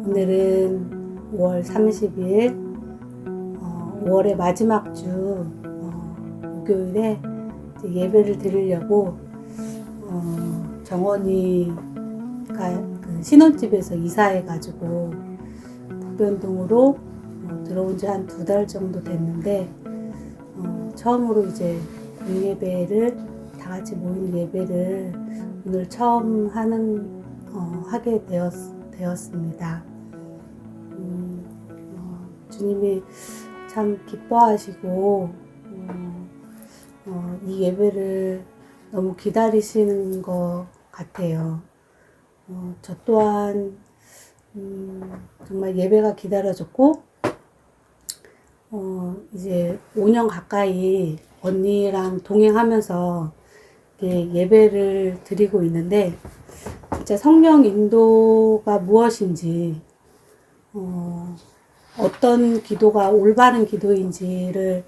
오늘은 5월 30일 5월의 마지막 주 목요일에 예배를 드리려고 정원이가 그 신혼집에서 이사해가지고 북변동으로 들어온 지 한 2달 정도 됐는데 처음으로 이제 공예배를 다 같이 모인 예배를 오늘 처음 하게 되었습니다. 주님이 참 기뻐하시고 이 예배를 너무 기다리시는 것 같아요. 저 또한 정말 예배가 기다려졌고 이제 5년 가까이 언니랑 동행하면서 예배를 드리고 있는데 진짜 성령 인도가 무엇인지 어떤 기도가 올바른 기도인지를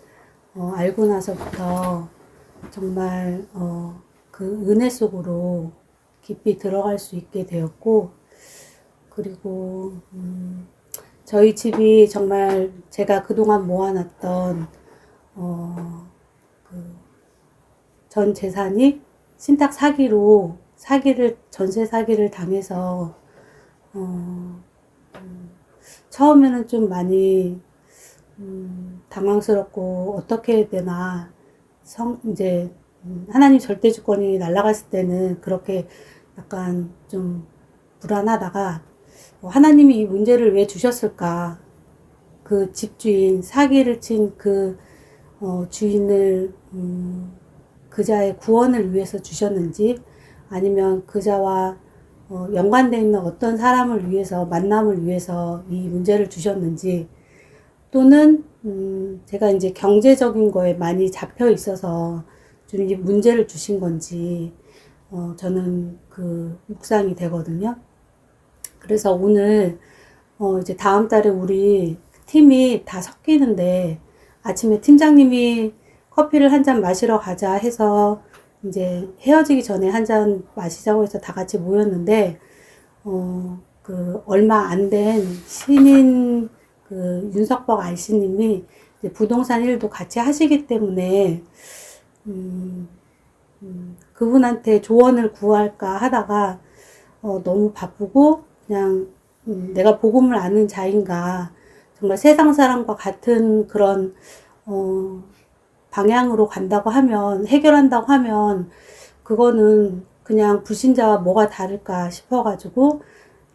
알고 나서부터 정말 그 은혜 속으로 깊이 들어갈 수 있게 되었고, 그리고 저희 집이 정말 제가 그동안 모아놨던 전 재산이 신탁 전세 사기를 당해서 처음에는 좀 많이 당황스럽고 어떻게 해야 되나 이제 하나님 절대 주권이 날아갔을 때는 그렇게 약간 좀 불안하다가 하나님이 이 문제를 왜 주셨을까? 그 집주인 사기를 친 그 주인을 그자의 구원을 위해서 주셨는지, 아니면 그자와 연관되어 있는 어떤 사람을 위해서, 만남을 위해서 이 문제를 주셨는지, 또는 제가 이제 경제적인 거에 많이 잡혀 있어서 주님이 문제를 주신 건지 저는 그 묵상이 되거든요. 그래서 오늘 이제 다음 달에 우리 팀이 다 섞이는데, 아침에 팀장님이 커피를 한 잔 마시러 가자 해서 이제 헤어지기 전에 한 잔 마시자고 해서 다 같이 모였는데, 그 얼마 안 된 신인 그 윤석박 IC님이 이제 부동산 일도 같이 하시기 때문에 그분한테 조언을 구할까 하다가 너무 바쁘고 그냥 내가 복음을 아는 자인가, 정말 세상 사람과 같은 그런 방향으로 간다고 하면, 해결한다고 하면 그거는 그냥 불신자와 뭐가 다를까 싶어가지고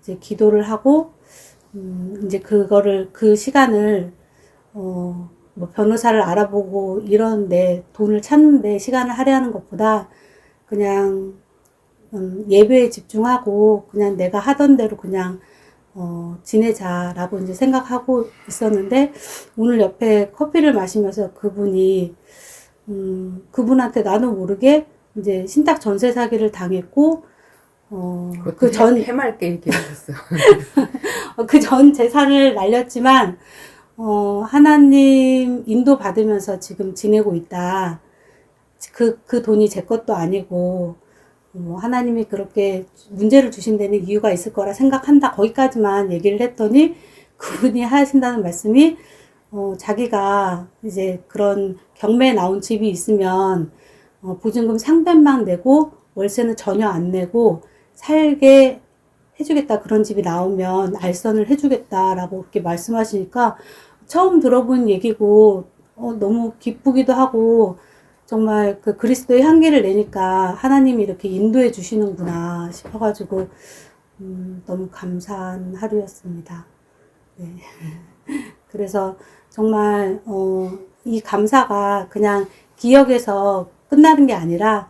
이제 기도를 하고 이제 그 시간을 뭐 변호사를 알아보고 이런데 돈을 찾는데 시간을 할애하는 것보다 그냥 예배에 집중하고 그냥 내가 하던 대로 그냥 지내자라고 이제 생각하고 있었는데, 오늘 옆에 커피를 마시면서 그분한테 나도 모르게 이제 신탁 전세 사기를 당했고, 해맑게 얘기하셨어. 그 전 재산을 날렸지만, 하나님 인도 받으면서 지금 지내고 있다. 그 돈이 제 것도 아니고, 하나님이 그렇게 문제를 주신 데는 이유가 있을 거라 생각한다. 거기까지만 얘기를 했더니 그분이 하신다는 말씀이 자기가 이제 그런 경매에 나온 집이 있으면 보증금 상배만 내고 월세는 전혀 안 내고 살게 해주겠다. 그런 집이 나오면 알선을 해주겠다라고 그렇게 말씀하시니까 처음 들어본 얘기고 너무 기쁘기도 하고, 정말 그 그리스도의 향기를 내니까 하나님이 이렇게 인도해 주시는구나 싶어가지고 너무 감사한 하루였습니다. 네. 그래서 정말 이 감사가 그냥 기억에서 끝나는 게 아니라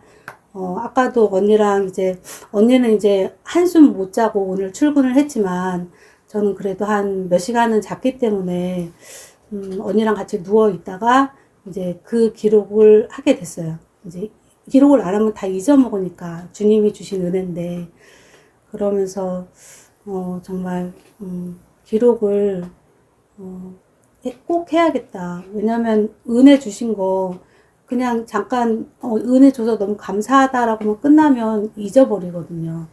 아까도 언니는 이제 한숨 못 자고 오늘 출근을 했지만 저는 그래도 한 몇 시간은 잤기 때문에 언니랑 같이 누워 있다가 이제 그 기록을 하게 됐어요. 이제 기록을 안 하면 다 잊어먹으니까 주님이 주신 은혜인데, 그러면서 정말 기록을 꼭 해야겠다. 왜냐면 은혜 주신 거 그냥 잠깐 은혜 줘서 너무 감사하다라고만 끝나면 잊어버리거든요.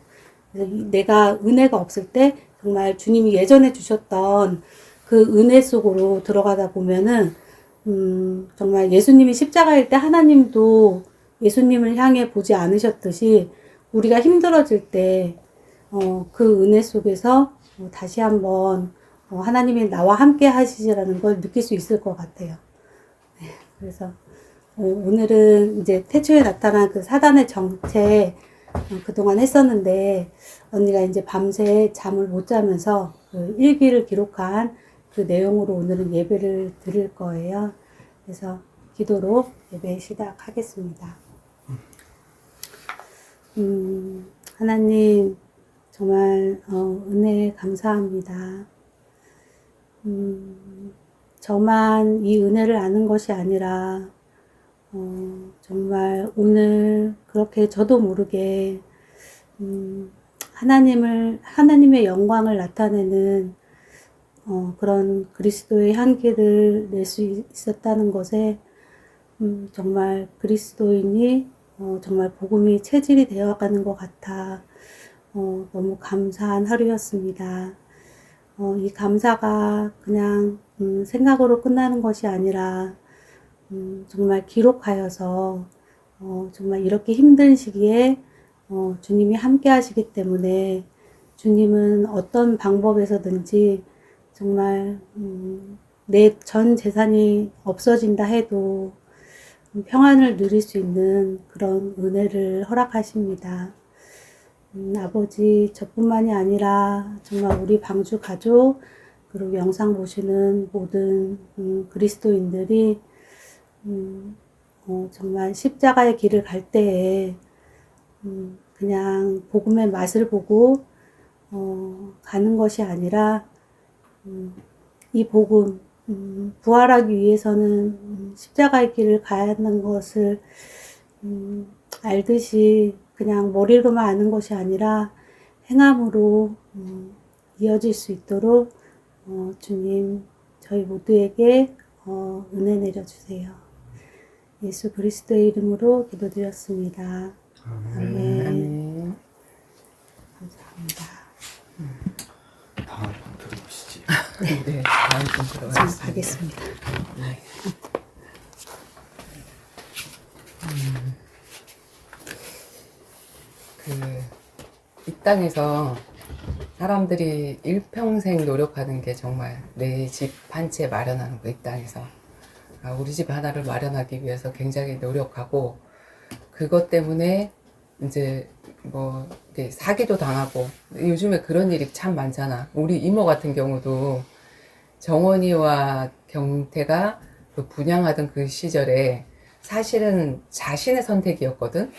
그래서 내가 은혜가 없을 때 정말 주님이 예전에 주셨던 그 은혜 속으로 들어가다 보면은 정말 예수님이 십자가일 때 하나님도 예수님을 향해 보지 않으셨듯이 우리가 힘들어질 때 그 은혜 속에서 다시 한번 하나님이 나와 함께 하시지라는 걸 느낄 수 있을 것 같아요. 네, 그래서 오늘은 이제 태초에 나타난 그 사단의 정체 그동안 했었는데 언니가 이제 밤새 잠을 못 자면서 그 일기를 기록한 그 내용으로 오늘은 예배를 드릴 거예요. 그래서 기도로 예배 시작하겠습니다. 하나님 정말 은혜 감사합니다. 저만 이 은혜를 아는 것이 아니라 정말 오늘 그렇게 저도 모르게 하나님의 영광을 나타내는 그런 그리스도의 향기를 낼 수 있었다는 것에 정말 그리스도인이 정말 복음이 체질이 되어가는 것 같아 너무 감사한 하루였습니다. 이 감사가 그냥 생각으로 끝나는 것이 아니라 정말 기록하여서 정말 이렇게 힘든 시기에 주님이 함께 하시기 때문에 주님은 어떤 방법에서든지 정말 내 전 재산이 없어진다 해도 평안을 누릴 수 있는 그런 은혜를 허락하십니다. 아버지 저뿐만이 아니라 정말 우리 방주 가족 그리고 영상 보시는 모든 그리스도인들이 정말 십자가의 길을 갈 때에 그냥 복음의 맛을 보고 가는 것이 아니라 이 복음 부활하기 위해서는 십자가의 길을 가야 하는 것을 알듯이 그냥 머리로만 아는 것이 아니라 행함으로 이어질 수 있도록 주님 저희 모두에게 은혜 내려주세요. 예수 그리스도의 이름으로 기도드렸습니다. 아멘. 감사합니다. 다음 번 들어보시지. 네, 다음 분 들어가겠습니다. 가겠습니다. 네. 이 땅에서 사람들이 일평생 노력하는 게 정말 내 집 한 채 마련하는 거, 이 땅에서. 우리 집 하나를 마련하기 위해서 굉장히 노력하고, 그것 때문에 이제 뭐, 이렇게 사기도 당하고, 요즘에 그런 일이 참 많잖아. 우리 이모 같은 경우도 정원이와 경태가 그 분양하던 그 시절에 사실은 자신의 선택이었거든?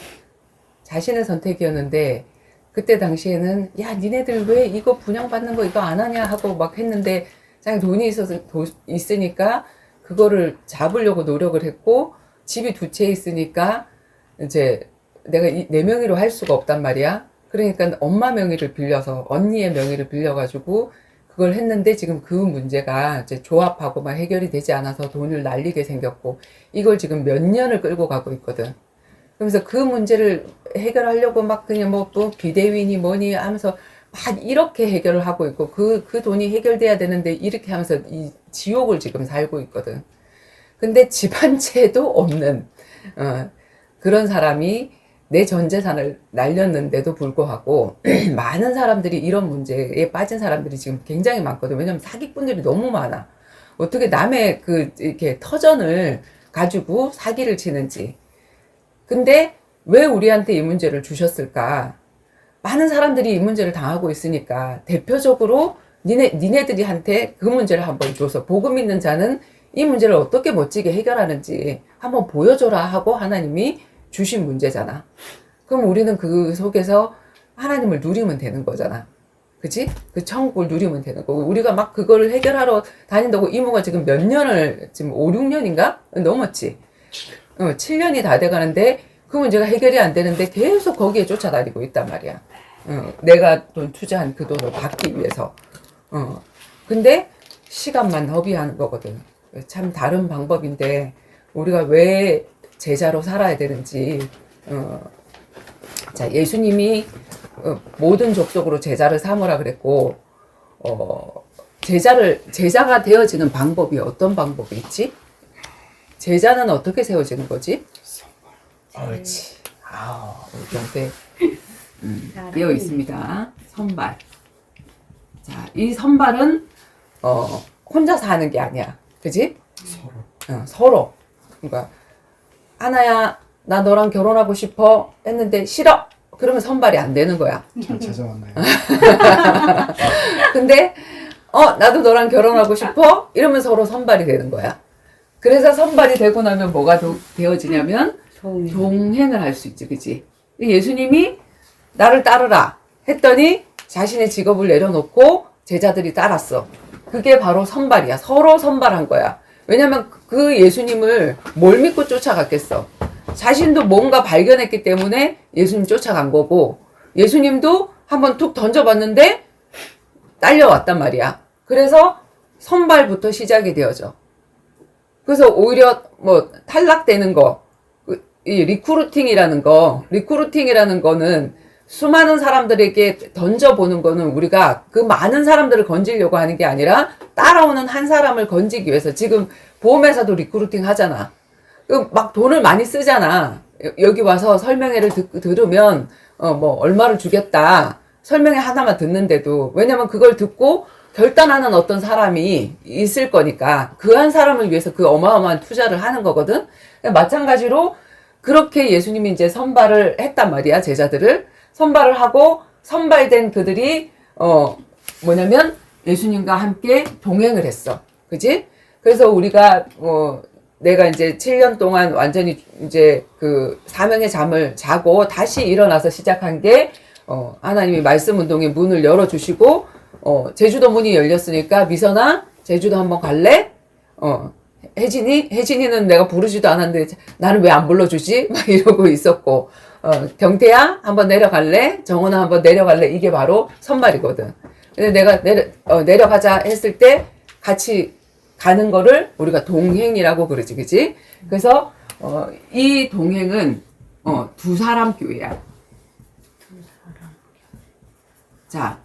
자신의 선택이었는데, 그때 당시에는, 야, 니네들 왜 이거 분양받는 거 이거 안 하냐 하고 막 했는데, 자기 돈이 있으니까, 그거를 잡으려고 노력을 했고, 집이 두 채 있으니까, 이제, 내가 내 명의로 할 수가 없단 말이야. 그러니까 엄마 명의를 빌려서, 언니의 명의를 빌려가지고, 그걸 했는데 지금 그 문제가 이제 조합하고 막 해결이 되지 않아서 돈을 날리게 생겼고, 이걸 지금 몇 년을 끌고 가고 있거든. 그러면서 그 문제를 해결하려고 막 그냥 뭐 또 비대위니 뭐니 하면서 막 이렇게 해결을 하고 있고, 그 돈이 해결돼야 되는데 이렇게 하면서 이 지옥을 지금 살고 있거든. 근데 집 한 채도 없는, 그런 사람이 내 전 재산을 날렸는데도 불구하고, 많은 사람들이 이런 문제에 빠진 사람들이 지금 굉장히 많거든. 왜냐면 사기꾼들이 너무 많아. 어떻게 남의 이렇게 터전을 가지고 사기를 치는지. 근데 왜 우리한테 이 문제를 주셨을까? 많은 사람들이 이 문제를 당하고 있으니까 대표적으로 니네들이한테 그 문제를 한번 줘서 복음 있는 자는 이 문제를 어떻게 멋지게 해결하는지 한번 보여줘라 하고 하나님이 주신 문제잖아. 그럼 우리는 그 속에서 하나님을 누리면 되는 거잖아. 그치? 그 천국을 누리면 되는 거고, 우리가 막 그거를 해결하러 다닌다고 이모가 지금 몇 년을, 지금 5, 6년인가? 넘었지? 7년이 다 돼가는데 그 문제가 해결이 안 되는데 계속 거기에 쫓아다니고 있단 말이야. 내가 돈 투자한 그 돈을 받기 위해서. 근데 시간만 허비하는 거거든. 참 다른 방법인데 우리가 왜 제자로 살아야 되는지. 자, 예수님이 모든 족속으로 제자를 삼으라 그랬고, 제자가 되어지는 방법이 어떤 방법이 있지? 제자는 어떻게 세워지는 거지? 옳지. 우리 경태 되어 있습니다. 선발. 자, 이 선발은 혼자서 하는 게 아니야. 그지? 서로. 그러니까 하나야, 나 너랑 결혼하고 싶어 했는데 싫어. 그러면 선발이 안 되는 거야. 잘 찾아왔나요? 근데 나도 너랑 결혼하고 싶어? 이러면 서로 선발이 되는 거야. 그래서 선발이 되고 나면 뭐가 되어지냐면 동행을 할 수 있지. 그치? 예수님이 나를 따르라 했더니 자신의 직업을 내려놓고 제자들이 따랐어. 그게 바로 선발이야. 서로 선발한 거야. 왜냐면 그 예수님을 뭘 믿고 쫓아갔겠어. 자신도 뭔가 발견했기 때문에 예수님 쫓아간 거고, 예수님도 한번 툭 던져봤는데 딸려왔단 말이야. 그래서 선발부터 시작이 되어져. 그래서 오히려 뭐 탈락되는 거, 이 리크루팅이라는 거는 수많은 사람들에게 던져보는 거는 우리가 그 많은 사람들을 건지려고 하는 게 아니라 따라오는 한 사람을 건지기 위해서. 지금 보험회사도 리크루팅 하잖아. 막 돈을 많이 쓰잖아. 여기 와서 설명회를 들으면 뭐 얼마를 주겠다. 설명회 하나만 듣는데도. 왜냐면 그걸 듣고 결단하는 어떤 사람이 있을 거니까 그 한 사람을 위해서 그 어마어마한 투자를 하는 거거든. 마찬가지로 그렇게 예수님이 이제 선발을 했단 말이야. 제자들을 선발을 하고, 선발된 그들이 뭐냐면 예수님과 함께 동행을 했어. 그지? 그래서 우리가 내가 이제 7년 동안 완전히 이제 그 사명의 잠을 자고 다시 일어나서 시작한 게 하나님이 말씀 운동의 문을 열어주시고, 제주도 문이 열렸으니까 미선아, 제주도 한번 갈래? 혜진이는 내가 부르지도 않았는데 나는 왜 안 불러주지? 막 이러고 있었고, 경태야, 한번 내려갈래? 정원아, 한번 내려갈래? 이게 바로 선발이거든. 근데 내가 내려가자 했을 때 같이 가는 거를 우리가 동행이라고 그러지, 그지? 그래서, 이 동행은, 두 사람 교회야. 자,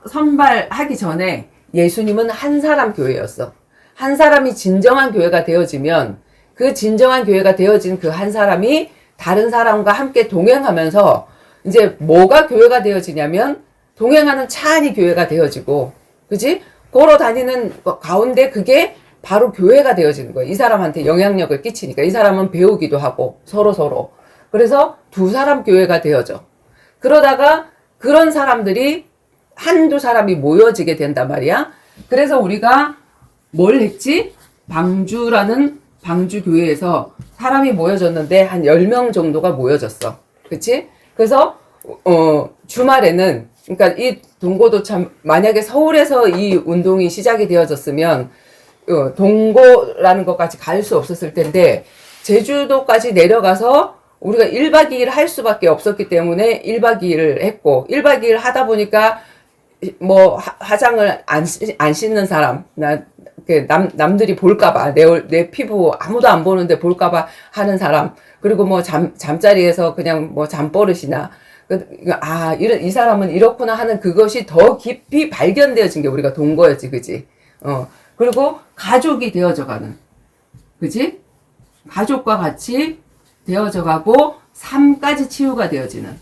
선발하기 전에 예수님은 한 사람 교회였어. 한 사람이 진정한 교회가 되어지면 그 진정한 교회가 되어진 그 한 사람이 다른 사람과 함께 동행하면서 이제 뭐가 교회가 되어지냐면 동행하는 차 안이 교회가 되어지고, 그지? 걸어 다니는 가운데 그게 바로 교회가 되어지는 거야. 이 사람한테 영향력을 끼치니까. 이 사람은 배우기도 하고 서로. 그래서 두 사람 교회가 되어져. 그러다가 그런 사람들이 한두 사람이 모여지게 된단 말이야. 그래서 우리가 뭘 했지? 방주라는 방주교회에서 사람이 모여졌는데 한 10명 정도가 모여졌어. 그치? 그래서 주말에는, 그러니까 이 동고도 참, 만약에 서울에서 이 운동이 시작이 되어졌으면 동고라는 것까지 갈 수 없었을 텐데, 제주도까지 내려가서 우리가 1박 2일 할 수밖에 없었기 때문에 1박 2일을 했고, 1박 2일 하다 보니까 뭐 화장을 안 씻는 사람, 남들이 볼까봐, 내 피부 아무도 안 보는데 볼까봐 하는 사람, 그리고 뭐 잠자리에서 그냥 뭐 잠버릇이나, 이 사람은 이렇구나 하는 그것이 더 깊이 발견되어진 게 우리가 동거였지, 그지? 그리고 가족이 되어져가는, 그지? 가족과 같이 되어져가고, 삶까지 치유가 되어지는,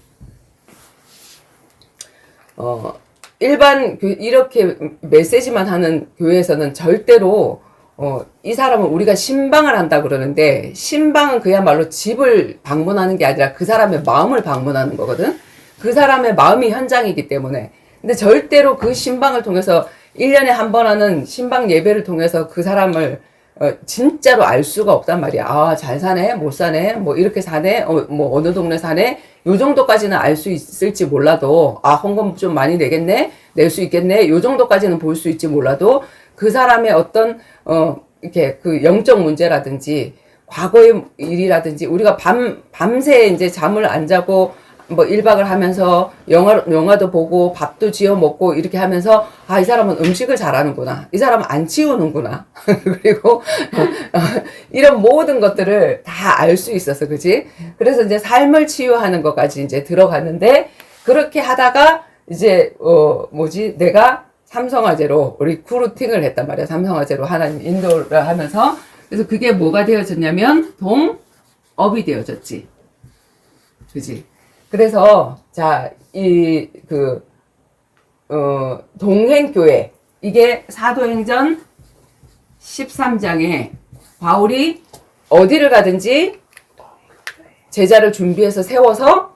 일반 이렇게 메시지만 하는 교회에서는 절대로 이 사람은 우리가 신방을 한다 그러는데, 신방은 그야말로 집을 방문하는 게 아니라 그 사람의 마음을 방문하는 거거든. 그 사람의 마음이 현장이기 때문에. 근데 절대로 그 신방을 통해서 1년에 한 번 하는 신방 예배를 통해서 그 사람을 진짜로 알 수가 없단 말이야. 잘 사네, 못 사네, 뭐 이렇게 사네, 뭐 어느 동네 사네, 요 정도까지는 알 수 있을지 몰라도, 헌금 좀 많이 내겠네, 낼 수 있겠네, 요 정도까지는 볼 수 있지 몰라도 그 사람의 어떤 이렇게 그 영적 문제라든지 과거의 일이라든지, 우리가 밤새 이제 잠을 안 자고 뭐 1박을 하면서 영화도 보고 밥도 지어 먹고 이렇게 하면서, 이 사람은 음식을 잘하는구나, 이 사람은 안 치우는구나 그리고 이런 모든 것들을 다 알 수 있었어, 그지? 그래서 이제 삶을 치유하는 것까지 이제 들어갔는데, 그렇게 하다가 이제 내가 삼성화재로 리크루팅을 했단 말이야. 삼성화재로 하나님 인도를 하면서. 그래서 그게 뭐가 되어졌냐면 동업이 되어졌지. 그지? 그래서 자, 동행교회, 이게 사도행전 13장에 바울이 어디를 가든지 제자를 준비해서 세워서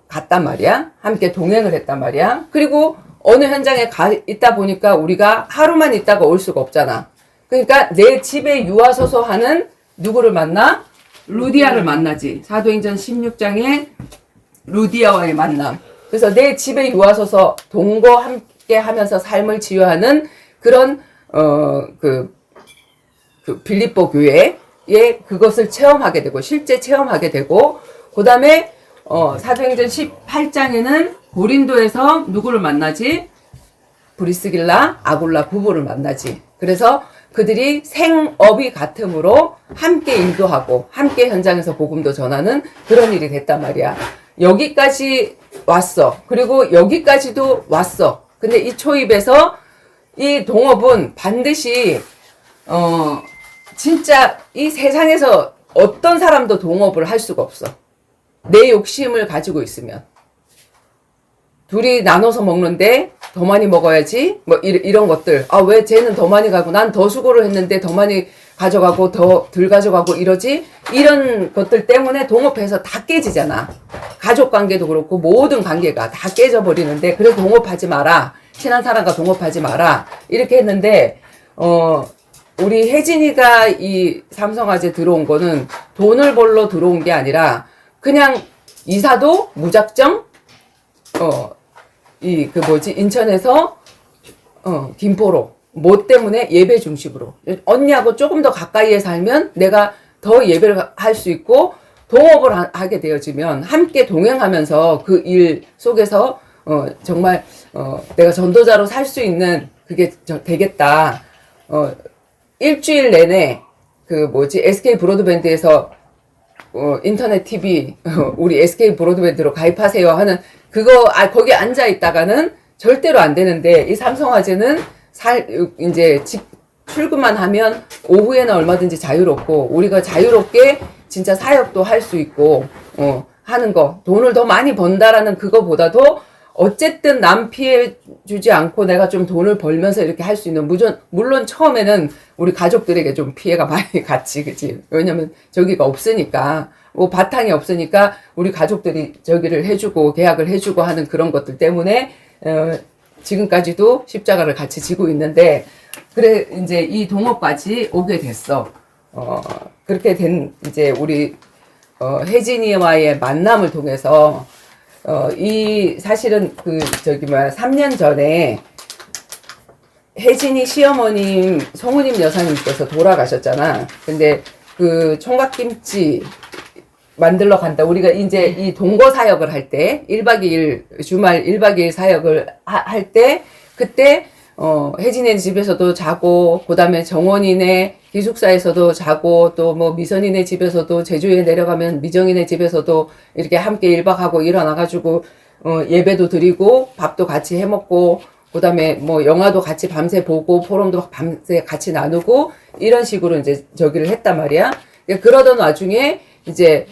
갔단 말이야. 함께 동행을 했단 말이야. 그리고 어느 현장에 가 있다 보니까 우리가 하루만 있다가 올 수가 없잖아. 그러니까 내 집에 유하소서 하는 누구를 만나? 루디아를 만나지. 사도행전 16장에 루디아와의 만남. 그래서 내 집에 유하소서, 동거 함께 하면서 삶을 지유하는 그런 빌립보 교회에 그것을 체험하게 되고, 실제 체험하게 되고, 그 다음에 사도행전 18장에는 고린도에서 누구를 만나지? 브리스길라, 아굴라 부부를 만나지. 그래서 그들이 생업이 같으므로 함께 인도하고 함께 현장에서 복음도 전하는 그런 일이 됐단 말이야. 여기까지 왔어. 그리고 여기까지도 왔어. 근데 이 초입에서 이 동업은 반드시 진짜 이 세상에서 어떤 사람도 동업을 할 수가 없어. 내 욕심을 가지고 있으면. 둘이 나눠서 먹는데 더 많이 먹어야지, 뭐 이런 것들. 아, 왜 쟤는 더 많이 가고 난 더 수고를 했는데 더 많이 가져가고 더 덜 가져가고 이러지? 이런 것들 때문에 동업해서 다 깨지잖아. 가족 관계도 그렇고 모든 관계가 다 깨져버리는데, 그래서 동업하지 마라, 친한 사람과 동업하지 마라, 이렇게 했는데 우리 혜진이가 이 삼성화재 들어온 거는 돈을 벌러 들어온 게 아니라 그냥 이사도 무작정 인천에서 김포로, 뭐 때문에 예배 중심으로, 언니하고 조금 더 가까이에 살면 내가 더 예배를 할 수 있고 동업을 하게 되어지면 함께 동행하면서 그 일 속에서 정말 내가 전도자로 살 수 있는 그게 되겠다. 일주일 내내 SK 브로드밴드에서 인터넷 TV 우리 SK 브로드밴드로 가입하세요 하는 그거 거기 앉아 있다가는 절대로 안 되는데, 이 삼성화재는 이제 집 출근만 하면 오후에는 얼마든지 자유롭고, 우리가 자유롭게 진짜 사역도 할 수 있고 하는 거, 돈을 더 많이 번다라는 그거보다도 어쨌든 남 피해 주지 않고 내가 좀 돈을 벌면서 이렇게 할 수 있는, 물론 처음에는 우리 가족들에게 좀 피해가 많이 갔지, 그치? 왜냐면 저기가 없으니까, 뭐 바탕이 없으니까 우리 가족들이 저기를 해주고 계약을 해주고 하는 그런 것들 때문에 지금까지도 십자가를 같이 지고 있는데, 그래 이제 이 동업까지 오게 됐어. 그렇게 된 이제 우리 혜진이와의 만남을 통해서 이 사실은 3년 전에 혜진이 시어머님 송우님 여사님께서 돌아가셨잖아. 근데 그 총각김치 만들러 간다. 우리가 이제 이 동거 사역을 할 때 1박 2일 주말 1박 2일 사역을 할 때, 그때 혜진이네 집에서도 자고, 그 다음에 정원이네 기숙사에서도 자고, 또 뭐 미선이네 집에서도, 제주에 내려가면 미정이네 집에서도 이렇게 함께 1박 하고 일어나가지고 예배도 드리고 밥도 같이 해먹고, 그 다음에 뭐 영화도 같이 밤새 보고 포럼도 밤새 같이 나누고 이런 식으로 이제 저기를 했단 말이야. 그러던 와중에 이제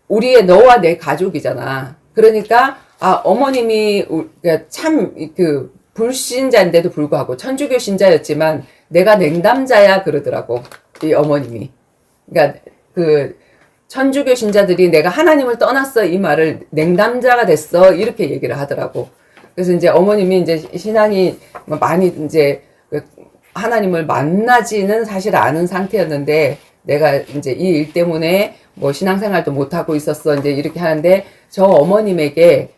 우리의 너와 내 가족이잖아. 그러니까 어머님이 참 불신자인데도 불구하고 천주교 신자였지만 내가 냉담자야 그러더라고, 이 어머님이. 그러니까 천주교 신자들이 내가 하나님을 떠났어 이 말을 냉담자가 됐어 이렇게 얘기를 하더라고. 그래서 이제 어머님이 이제 신앙이 많이 이제 하나님을 만나지는 사실 않은 상태였는데, 내가 이제 이 일 때문에 뭐 신앙생활도 못하고 있었어 이제 이렇게 하는데, 저 어머님에게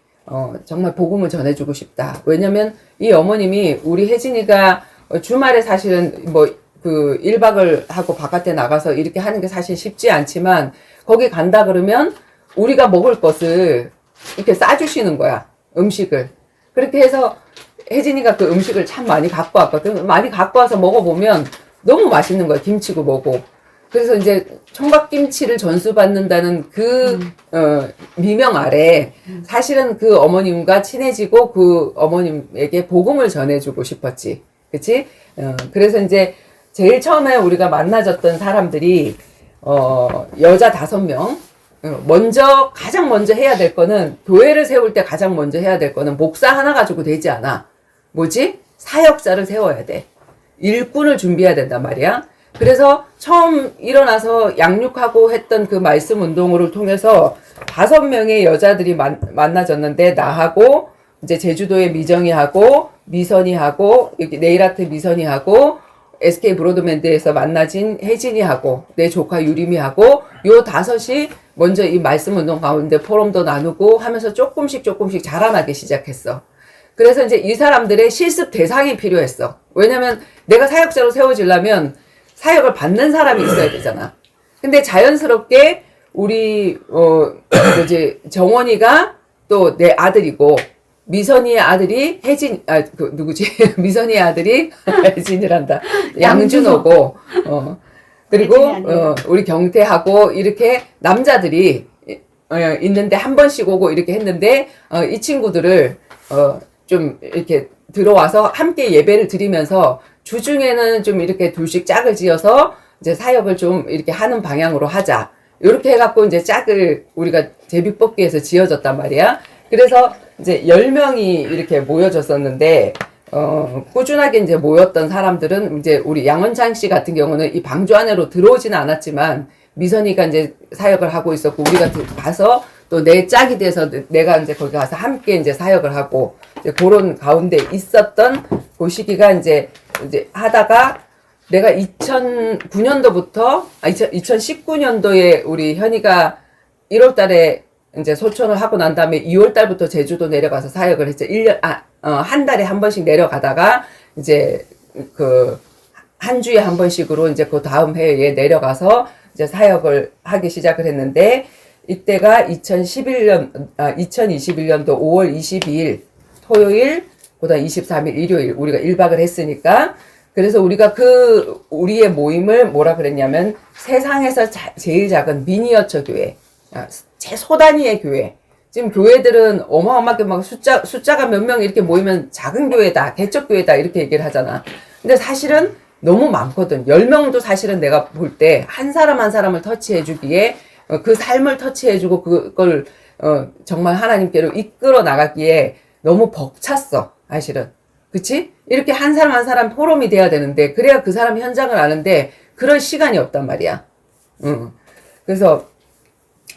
정말 복음을 전해주고 싶다. 왜냐면 이 어머님이 우리 혜진이가 주말에 사실은 뭐 1박을 하고 바깥에 나가서 이렇게 하는 게 사실 쉽지 않지만, 거기 간다 그러면 우리가 먹을 것을 이렇게 싸주시는 거야, 음식을. 그렇게 해서 혜진이가 그 음식을 참 많이 갖고 왔거든. 많이 갖고 와서 먹어보면 너무 맛있는 거야, 김치고 뭐고. 그래서 이제 총각김치를 전수받는다는 그 미명 아래 사실은 그 어머님과 친해지고 그 어머님에게 복음을 전해주고 싶었지. 그치? 그래서 이제 제일 처음에 우리가 만나졌던 사람들이 여자 5명. 가장 먼저 해야 될 거는, 교회를 세울 때 가장 먼저 해야 될 거는 목사 하나 가지고 되지 않아. 뭐지? 사역자를 세워야 돼. 일꾼을 준비해야 된단 말이야. 그래서 처음 일어나서 양육하고 했던 그 말씀 운동을 통해서 5명의 여자들이 만나졌는데, 나하고, 이제 제주도의 미정이하고, 미선이하고, 여기 네일아트 미선이하고, SK 브로드밴드에서 만나진 혜진이하고, 내 조카 유림이하고, 요 5이 먼저 이 말씀 운동 가운데 포럼도 나누고 하면서 조금씩 자라나기 시작했어. 그래서 이제 이 사람들의 실습 대상이 필요했어. 왜냐면 내가 사역자로 세워지려면 사역을 받는 사람이 있어야 되잖아. 근데 자연스럽게 우리 이제 정원이가 또 내 아들이고, 미선이의 아들이 미선이의 아들이 혜진이란다. 양준호고, 그리고 우리 경태하고 이렇게 남자들이 있는데 한 번씩 오고 이렇게 했는데, 이 친구들을 좀 이렇게 들어와서 함께 예배를 드리면서 주중에는 좀 이렇게 둘씩 짝을 지어서 이제 사역을 좀 이렇게 하는 방향으로 하자. 이렇게 해갖고 이제 짝을 우리가 제비뽑기에서 지어졌단 말이야. 그래서 이제 10명이 이렇게 모여졌었는데, 꾸준하게 이제 모였던 사람들은 이제 우리 양원창 씨 같은 경우는 이 방주 안으로 들어오지는 않았지만, 미선이가 이제 사역을 하고 있었고, 우리가 가서 또 내 짝이 돼서 내가 이제 거기 가서 함께 이제 사역을 하고, 이제 그런 가운데 있었던 그 시기가 이제 하다가, 내가 2009년도부터, 2019년도에 우리 현이가 1월 달에 이제 소천을 하고 난 다음에 2월 달부터 제주도 내려가서 사역을 했죠. 한 달에 한 번씩 내려가다가, 이제 한 주에 한 번씩으로 이제 그 다음 해에 내려가서 이제 사역을 하기 시작을 했는데, 이때가 2021년도 5월 22일 토요일, 그다음 23일 일요일 우리가 1박을 했으니까, 그래서 우리가 우리의 모임을 뭐라 그랬냐면, 세상에서 제일 작은 미니어처 교회, 최소단위의 교회. 지금 교회들은 어마어마하게 막 숫자가 몇 명 이렇게 모이면 작은 교회다, 개척교회다 이렇게 얘기를 하잖아. 근데 사실은 너무 많거든. 10명도 사실은 내가 볼 때 한 사람 한 사람을 터치해주기에, 그 삶을 터치해주고 그걸 정말 하나님께로 이끌어 나가기에 너무 벅찼어, 사실은. 그치? 이렇게 한 사람 한 사람 포럼이 돼야 되는데, 그래야 그 사람 현장을 아는데 그럴 시간이 없단 말이야. 그래서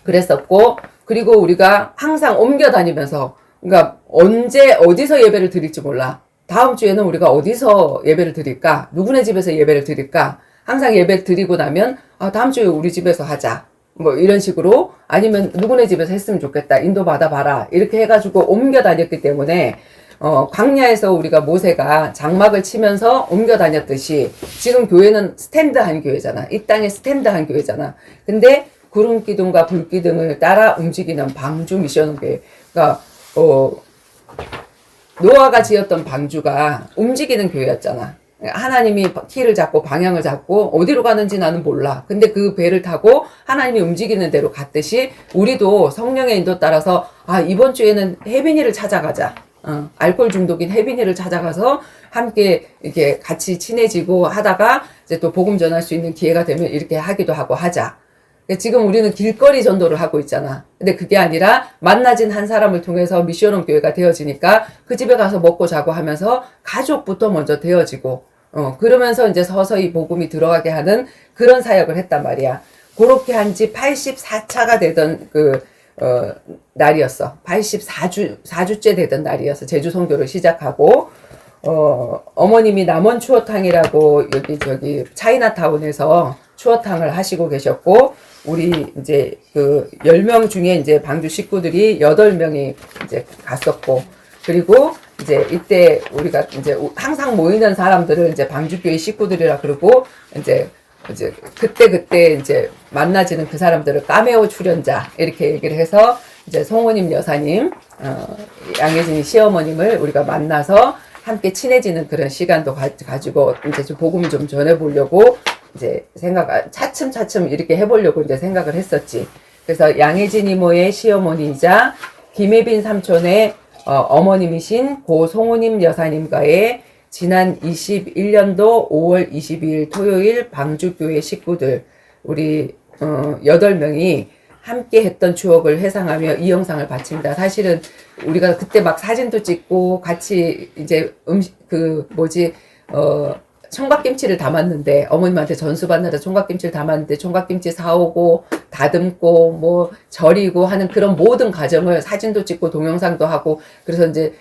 그랬었고, 그리고 우리가 항상 옮겨 다니면서, 그러니까 언제 어디서 예배를 드릴지 몰라. 다음 주에는 우리가 어디서 예배를 드릴까? 누구네 집에서 예배를 드릴까? 항상 예배 드리고 나면, 다음 주에 우리 집에서 하자. 뭐 이런 식으로, 아니면 누구네 집에서 했으면 좋겠다. 인도 받아봐라. 이렇게 해가지고 옮겨 다녔기 때문에, 광야에서 우리가 모세가 장막을 치면서 옮겨 다녔듯이, 지금 교회는 스탠드한 교회잖아. 이 땅에 스탠드한 교회잖아. 근데 구름 기둥과 불 기둥을 따라 움직이는 방주 미션 교회. 그러니까 노아가 지었던 방주가 움직이는 교회였잖아. 하나님이 키를 잡고 방향을 잡고 어디로 가는지 나는 몰라. 근데 그 배를 타고 하나님이 움직이는 대로 갔듯이, 우리도 성령의 인도 따라서 이번 주에는 혜빈이를 찾아가자. 알코올 중독인 혜빈이를 찾아가서 함께 이렇게 같이 친해지고 하다가 이제 또 복음 전할 수 있는 기회가 되면 이렇게 하기도 하고 하자. 지금 우리는 길거리 전도를 하고 있잖아. 근데 그게 아니라 만나진 한 사람을 통해서 미션홈 교회가 되어지니까 그 집에 가서 먹고 자고 하면서 가족부터 먼저 되어지고, 그러면서 이제 서서히 복음이 들어가게 하는 그런 사역을 했단 말이야. 그렇게 한 지 84차가 되던 날이었어. 4주째 되던 날이었어. 제주 선교를 시작하고, 어머님이 남원 추어탕이라고 저기 차이나타운에서 추어탕을 하시고 계셨고, 우리 이제 10명 중에 이제 방주 식구들이 8명이 이제 갔었고, 그리고 이제 이때 우리가 이제 항상 모이는 사람들을 이제 방주교회 식구들이라 그러고, 이제 그때 이제 만나지는 그 사람들을 까메오 출연자 이렇게 얘기를 해서, 이제 송호님 여사님, 양혜진이 시어머님을 우리가 만나서 함께 친해지는 그런 시간도 가지고 이제 좀 복음을 좀 전해보려고 이제 차츰차츰 이렇게 해보려고 이제 생각을 했었지. 그래서 양혜진 이모의 시어머니이자 김혜빈 삼촌의 어머님이신 고 송우님 여사님과의 지난 21년도 5월 22일 토요일 방주교회 식구들 우리 8명이 함께 했던 추억을 회상하며 이 영상을 바칩니다. 사실은 우리가 그때 막 사진도 찍고 같이 이제 총각김치를 담았는데 어머님한테 전수 받느라 총각김치를 담았는데 총각김치 사오고 다듬고 뭐 절이고 하는 그런 모든 과정을 사진도 찍고 동영상도 하고 그래서 이제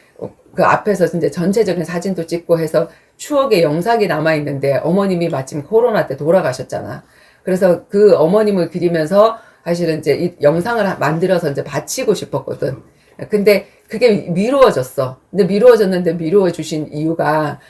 그 앞에서 이제 전체적인 사진도 찍고 해서 추억의 영상이 남아있는데 어머님이 마침 코로나 때 돌아가셨잖아. 그래서 그 어머님을 그리면서 사실은 이제 이 영상을 만들어서 이제 바치고 싶었거든. 근데 그게 미루어졌어. 근데 미루어졌는데 미루어 주신 이유가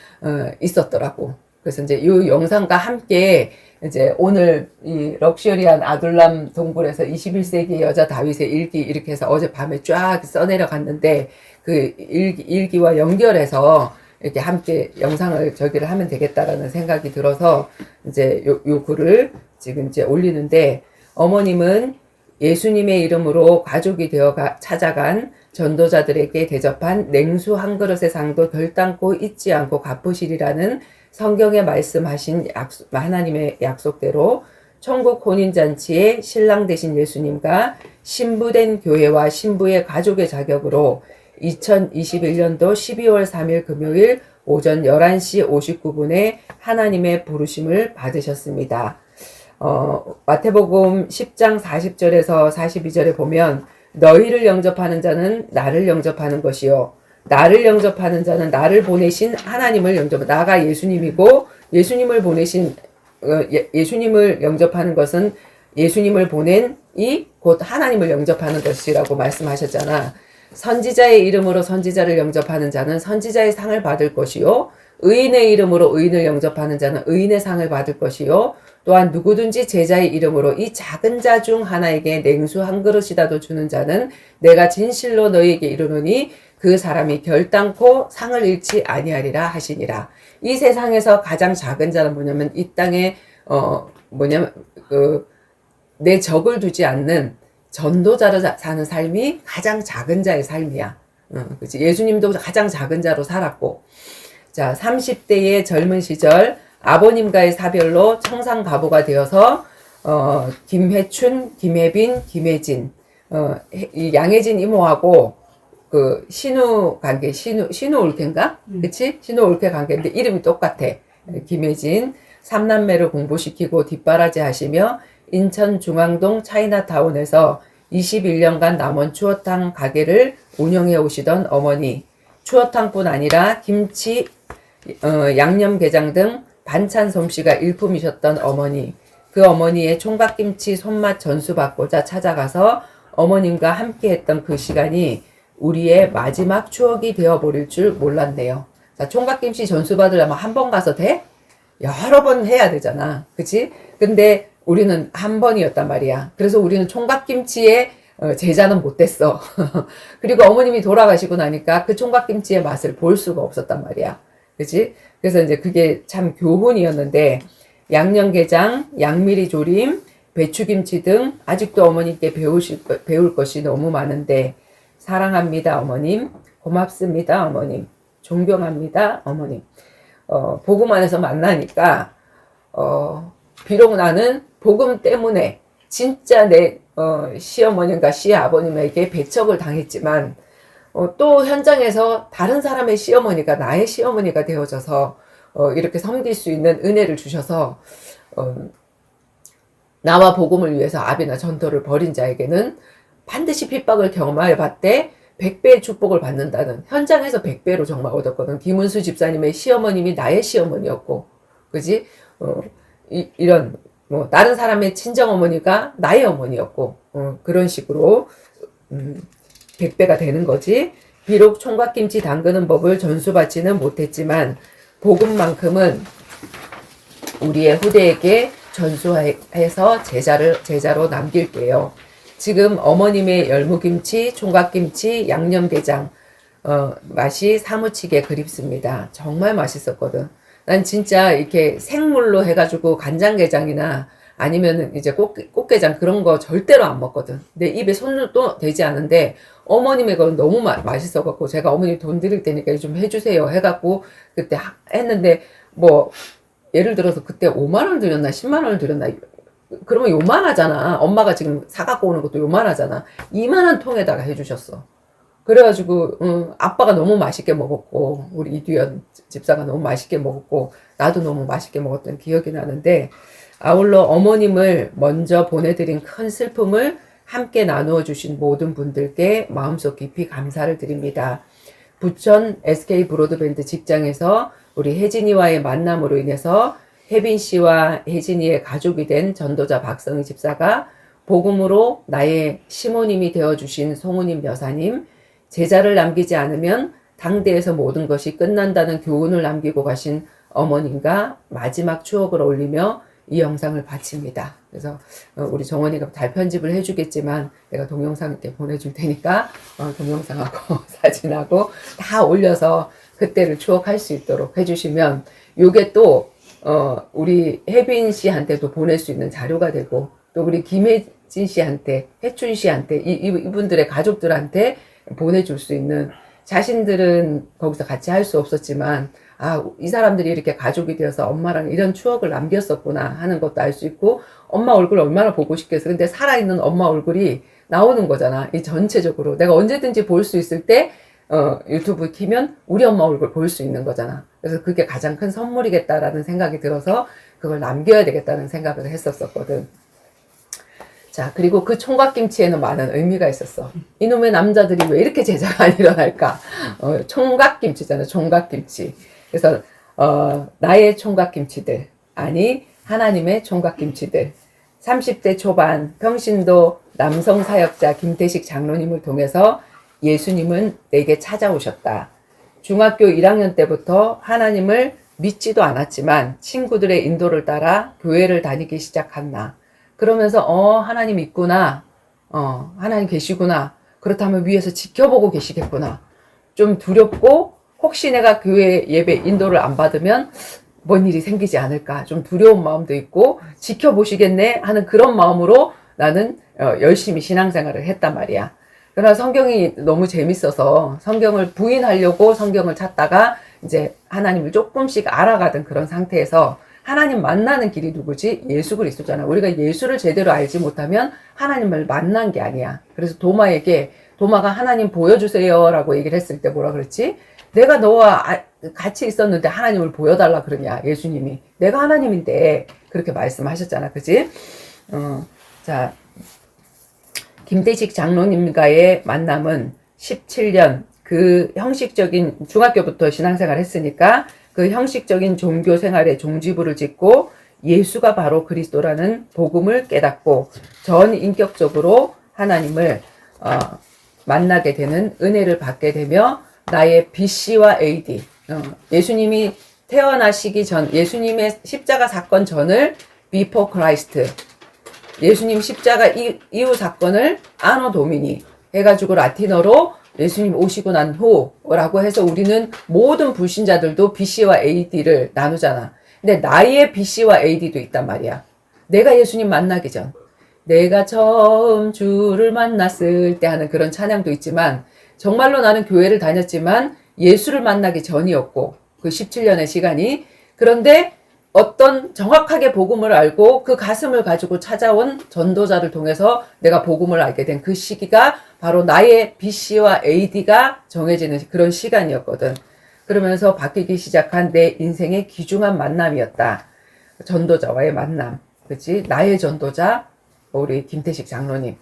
있었더라고. 그래서 이제 이 영상과 함께 이제 오늘 이 럭셔리한 아둘람 동굴에서 21세기 여자 다윗의 일기 이렇게 해서 어젯밤에 쫙 써내려 갔는데 그 일기와 연결해서 이렇게 함께 영상을 저기를 하면 되겠다라는 생각이 들어서 이제 요 글을 지금 이제 올리는데 어머님은 예수님의 이름으로 가족이 되어 찾아간 전도자들에게 대접한 냉수 한 그릇의 상도 결단코 잊지 않고 갚으시리라는 성경에 말씀하신 하나님의 약속대로 천국 혼인잔치에 신랑 되신 예수님과 신부된 교회와 신부의 가족의 자격으로 2021년도 12월 3일 금요일 오전 11시 59분에 하나님의 부르심을 받으셨습니다. 마태복음 10장 40절에서 42절에 보면 너희를 영접하는 자는 나를 영접하는 것이요 나를 영접하는 자는 나를 보내신 하나님을 나가 예수님이고 예수님을 보내신 예수님을 영접하는 것은 예수님을 보낸 이 곧 하나님을 영접하는 것이라고 말씀하셨잖아. 선지자의 이름으로 선지자를 영접하는 자는 선지자의 상을 받을 것이요 의인의 이름으로 의인을 영접하는 자는 의인의 상을 받을 것이요 또한 누구든지 제자의 이름으로 이 작은 자 중 하나에게 냉수 한 그릇이라도 주는 자는 내가 진실로 너희에게 이르노니 그 사람이 결단코 상을 잃지 아니하리라 하시니라. 이 세상에서 가장 작은 자는 뭐냐면 이 땅에 내 적을 두지 않는 전도자로 사는 삶이 가장 작은 자의 삶이야. 그치? 예수님도 가장 작은 자로 살았고 자 30대의 젊은 시절 아버님과의 사별로 청산가부가 되어서 김혜춘, 김혜빈, 김혜진 이 양혜진 이모하고 그 신우 관계 신우 올케인가? 그치? 신우 올케 관계인데 이름이 똑같아. 김혜진 삼남매를 공부시키고 뒷바라지 하시며 인천 중앙동 차이나타운에서 21년간 남원 추어탕 가게를 운영해 오시던 어머니. 추어탕뿐 아니라 김치, 양념게장 등 반찬 솜씨가 일품이셨던 어머니. 그 어머니의 총각김치 손맛 전수받고자 찾아가서 어머님과 함께 했던 그 시간이 우리의 마지막 추억이 되어버릴 줄 몰랐네요. 자, 총각김치 전수받으려면 한 번 가서 돼? 여러 번 해야 되잖아. 그치? 근데 우리는 한 번이었단 말이야. 그래서 우리는 총각김치의 제자는 못 됐어. 그리고 어머님이 돌아가시고 나니까 그 총각김치의 맛을 볼 수가 없었단 말이야. 그치? 그래서 이제 그게 참 교훈이었는데, 양념게장, 양미리 조림, 배추김치 등 아직도 어머님께 배울 것이 너무 많은데, 사랑합니다, 어머님. 고맙습니다, 어머님. 존경합니다, 어머님. 복음 안에서 만나니까, 비록 나는 복음 때문에 진짜 내 시어머님과 시아버님에게 배척을 당했지만 또 현장에서 다른 사람의 시어머니가 나의 시어머니가 되어져서 이렇게 섬길 수 있는 은혜를 주셔서 나와 복음을 위해서 아비나 전도를 벌인 자에게는 반드시 핍박을 경험해 봤대 100배의 축복을 받는다는 현장에서 100배로 정말 얻었거든. 김은수 집사님의 시어머님이 나의 시어머니였고 그지? 이런 다른 사람의 친정어머니가 나의 어머니였고 그런 식으로 100배가 되는 거지. 비록 총각김치 담그는 법을 전수받지는 못했지만 복음만큼은 우리의 후대에게 전수해서 제자로 남길게요. 지금 어머님의 열무김치, 총각김치, 양념게장 맛이 사무치게 그립습니다. 정말 맛있었거든. 난 진짜 이렇게 생물로 해가지고 간장게장이나 아니면은 이제 꽃게장 그런 거 절대로 안 먹거든. 내 입에 손도 대지 않은데 어머님의 건 너무 맛있어갖고 제가 어머니 돈 드릴 테니까 좀 해주세요 해갖고 그때 했는데 뭐 예를 들어서 그때 5만 원 드렸나 10만 원을 드렸나 그러면 요만하잖아. 엄마가 지금 사갖고 오는 것도 요만하잖아. 이만한 통에다가 해주셨어. 그래가지고 아빠가 너무 맛있게 먹었고 우리 이두연 집사가 너무 맛있게 먹었고 나도 너무 맛있게 먹었던 기억이 나는데 아울러 어머님을 먼저 보내드린 큰 슬픔을 함께 나누어 주신 모든 분들께 마음속 깊이 감사를 드립니다. 부천 SK 브로드밴드 직장에서 우리 혜진이와의 만남으로 인해서 혜빈 씨와 혜진이의 가족이 된 전도자 박성희 집사가 복음으로 나의 시모님이 되어주신 송우님 여사님, 제자를 남기지 않으면 당대에서 모든 것이 끝난다는 교훈을 남기고 가신 어머님과 마지막 추억을 올리며 이 영상을 바칩니다. 그래서 우리 정원이가 달 편집을 해주겠지만 내가 동영상 이렇게 보내줄 테니까 동영상하고 사진하고 다 올려서 그때를 추억할 수 있도록 해주시면 요게 또 우리 혜빈 씨한테도 보낼 수 있는 자료가 되고 또 우리 김혜진 씨한테 혜춘 씨한테 이분들의 가족들한테 보내줄 수 있는 자신들은 거기서 같이 할 수 없었지만 이 사람들이 이렇게 가족이 되어서 엄마랑 이런 추억을 남겼었구나 하는 것도 알 수 있고 엄마 얼굴 얼마나 보고 싶겠어. 근데 살아있는 엄마 얼굴이 나오는 거잖아. 이 전체적으로 내가 언제든지 볼 수 있을 때 유튜브 키면 우리 엄마 얼굴 볼 수 있는 거잖아. 그래서 그게 가장 큰 선물이겠다라는 생각이 들어서 그걸 남겨야 되겠다는 생각을 했었거든. 자, 그리고 그 총각김치에는 많은 의미가 있었어. 이놈의 남자들이 왜 이렇게 제자가 안 일어날까? 총각김치잖아, 총각김치. 그래서, 나의 총각김치들. 아니, 하나님의 총각김치들. 30대 초반 평신도 남성 사역자 김태식 장로님을 통해서 예수님은 내게 찾아오셨다. 중학교 1학년 때부터 하나님을 믿지도 않았지만 친구들의 인도를 따라 교회를 다니기 시작한 나. 그러면서 하나님 있구나. 하나님 계시구나. 그렇다면 위에서 지켜보고 계시겠구나. 좀 두렵고 혹시 내가 교회 예배 인도를 안 받으면 뭔 일이 생기지 않을까. 좀 두려운 마음도 있고 지켜보시겠네 하는 그런 마음으로 나는 열심히 신앙생활을 했단 말이야. 그러나 성경이 너무 재밌어서 성경을 부인하려고 성경을 찾다가 이제 하나님을 조금씩 알아가던 그런 상태에서 하나님 만나는 길이 누구지? 예수 그리스도잖아. 우리가 예수를 제대로 알지 못하면 하나님을 만난 게 아니야. 그래서 도마가 하나님 보여주세요 라고 얘기를 했을 때 뭐라 그랬지? 내가 너와 같이 있었는데 하나님을 보여달라 그러냐, 예수님이. 내가 하나님인데 그렇게 말씀하셨잖아. 그지? 자, 김태식 장로님과의 만남은 17년 그 형식적인 중학교부터 신앙생활 했으니까 그 형식적인 종교 생활의 종지부를 짓고 예수가 바로 그리스도라는 복음을 깨닫고 전 인격적으로 하나님을 만나게 되는 은혜를 받게 되며 나의 BC와 AD 예수님이 태어나시기 전 예수님의 십자가 사건 전을 Before Christ 예수님 십자가 이후 사건을 아노 도미니 해가지고 라틴어로 예수님 오시고 난 후라고 해서 우리는 모든 불신자들도 BC와 AD를 나누잖아. 근데 나의 BC와 AD도 있단 말이야. 내가 예수님 만나기 전. 내가 처음 주를 만났을 때 하는 그런 찬양도 있지만 정말로 나는 교회를 다녔지만 예수를 만나기 전이었고 그 17년의 시간이 그런데 어떤 정확하게 복음을 알고 그 가슴을 가지고 찾아온 전도자를 통해서 내가 복음을 알게 된 그 시기가 바로 나의 BC와 AD가 정해지는 그런 시간이었거든. 그러면서 바뀌기 시작한 내 인생의 귀중한 만남이었다. 전도자와의 만남. 그치? 나의 전도자, 우리 김태식 장로님.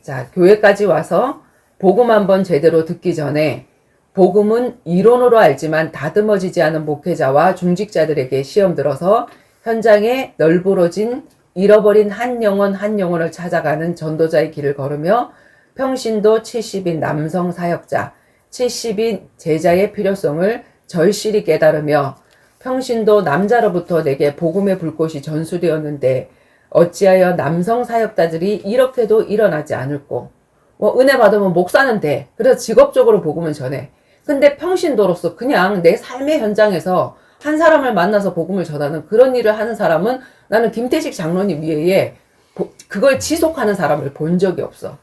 자, 교회까지 와서 복음 한번 제대로 듣기 전에 복음은 이론으로 알지만 다듬어지지 않은 목회자와 중직자들에게 시험 들어서 현장에 널브러진 잃어버린 한 영혼을 찾아가는 전도자의 길을 걸으며 평신도 70인 남성 사역자, 70인 제자의 필요성을 절실히 깨달으며 평신도 남자로부터 내게 복음의 불꽃이 전수되었는데 어찌하여 남성 사역자들이 이렇게도 일어나지 않을꼬. 은혜 받으면 목사는 돼. 그래서 직업적으로 복음은 전해. 근데 평신도로서 그냥 내 삶의 현장에서 한 사람을 만나서 복음을 전하는 그런 일을 하는 사람은 나는 김태식 장로님 외에 그걸 지속하는 사람을 본 적이 없어.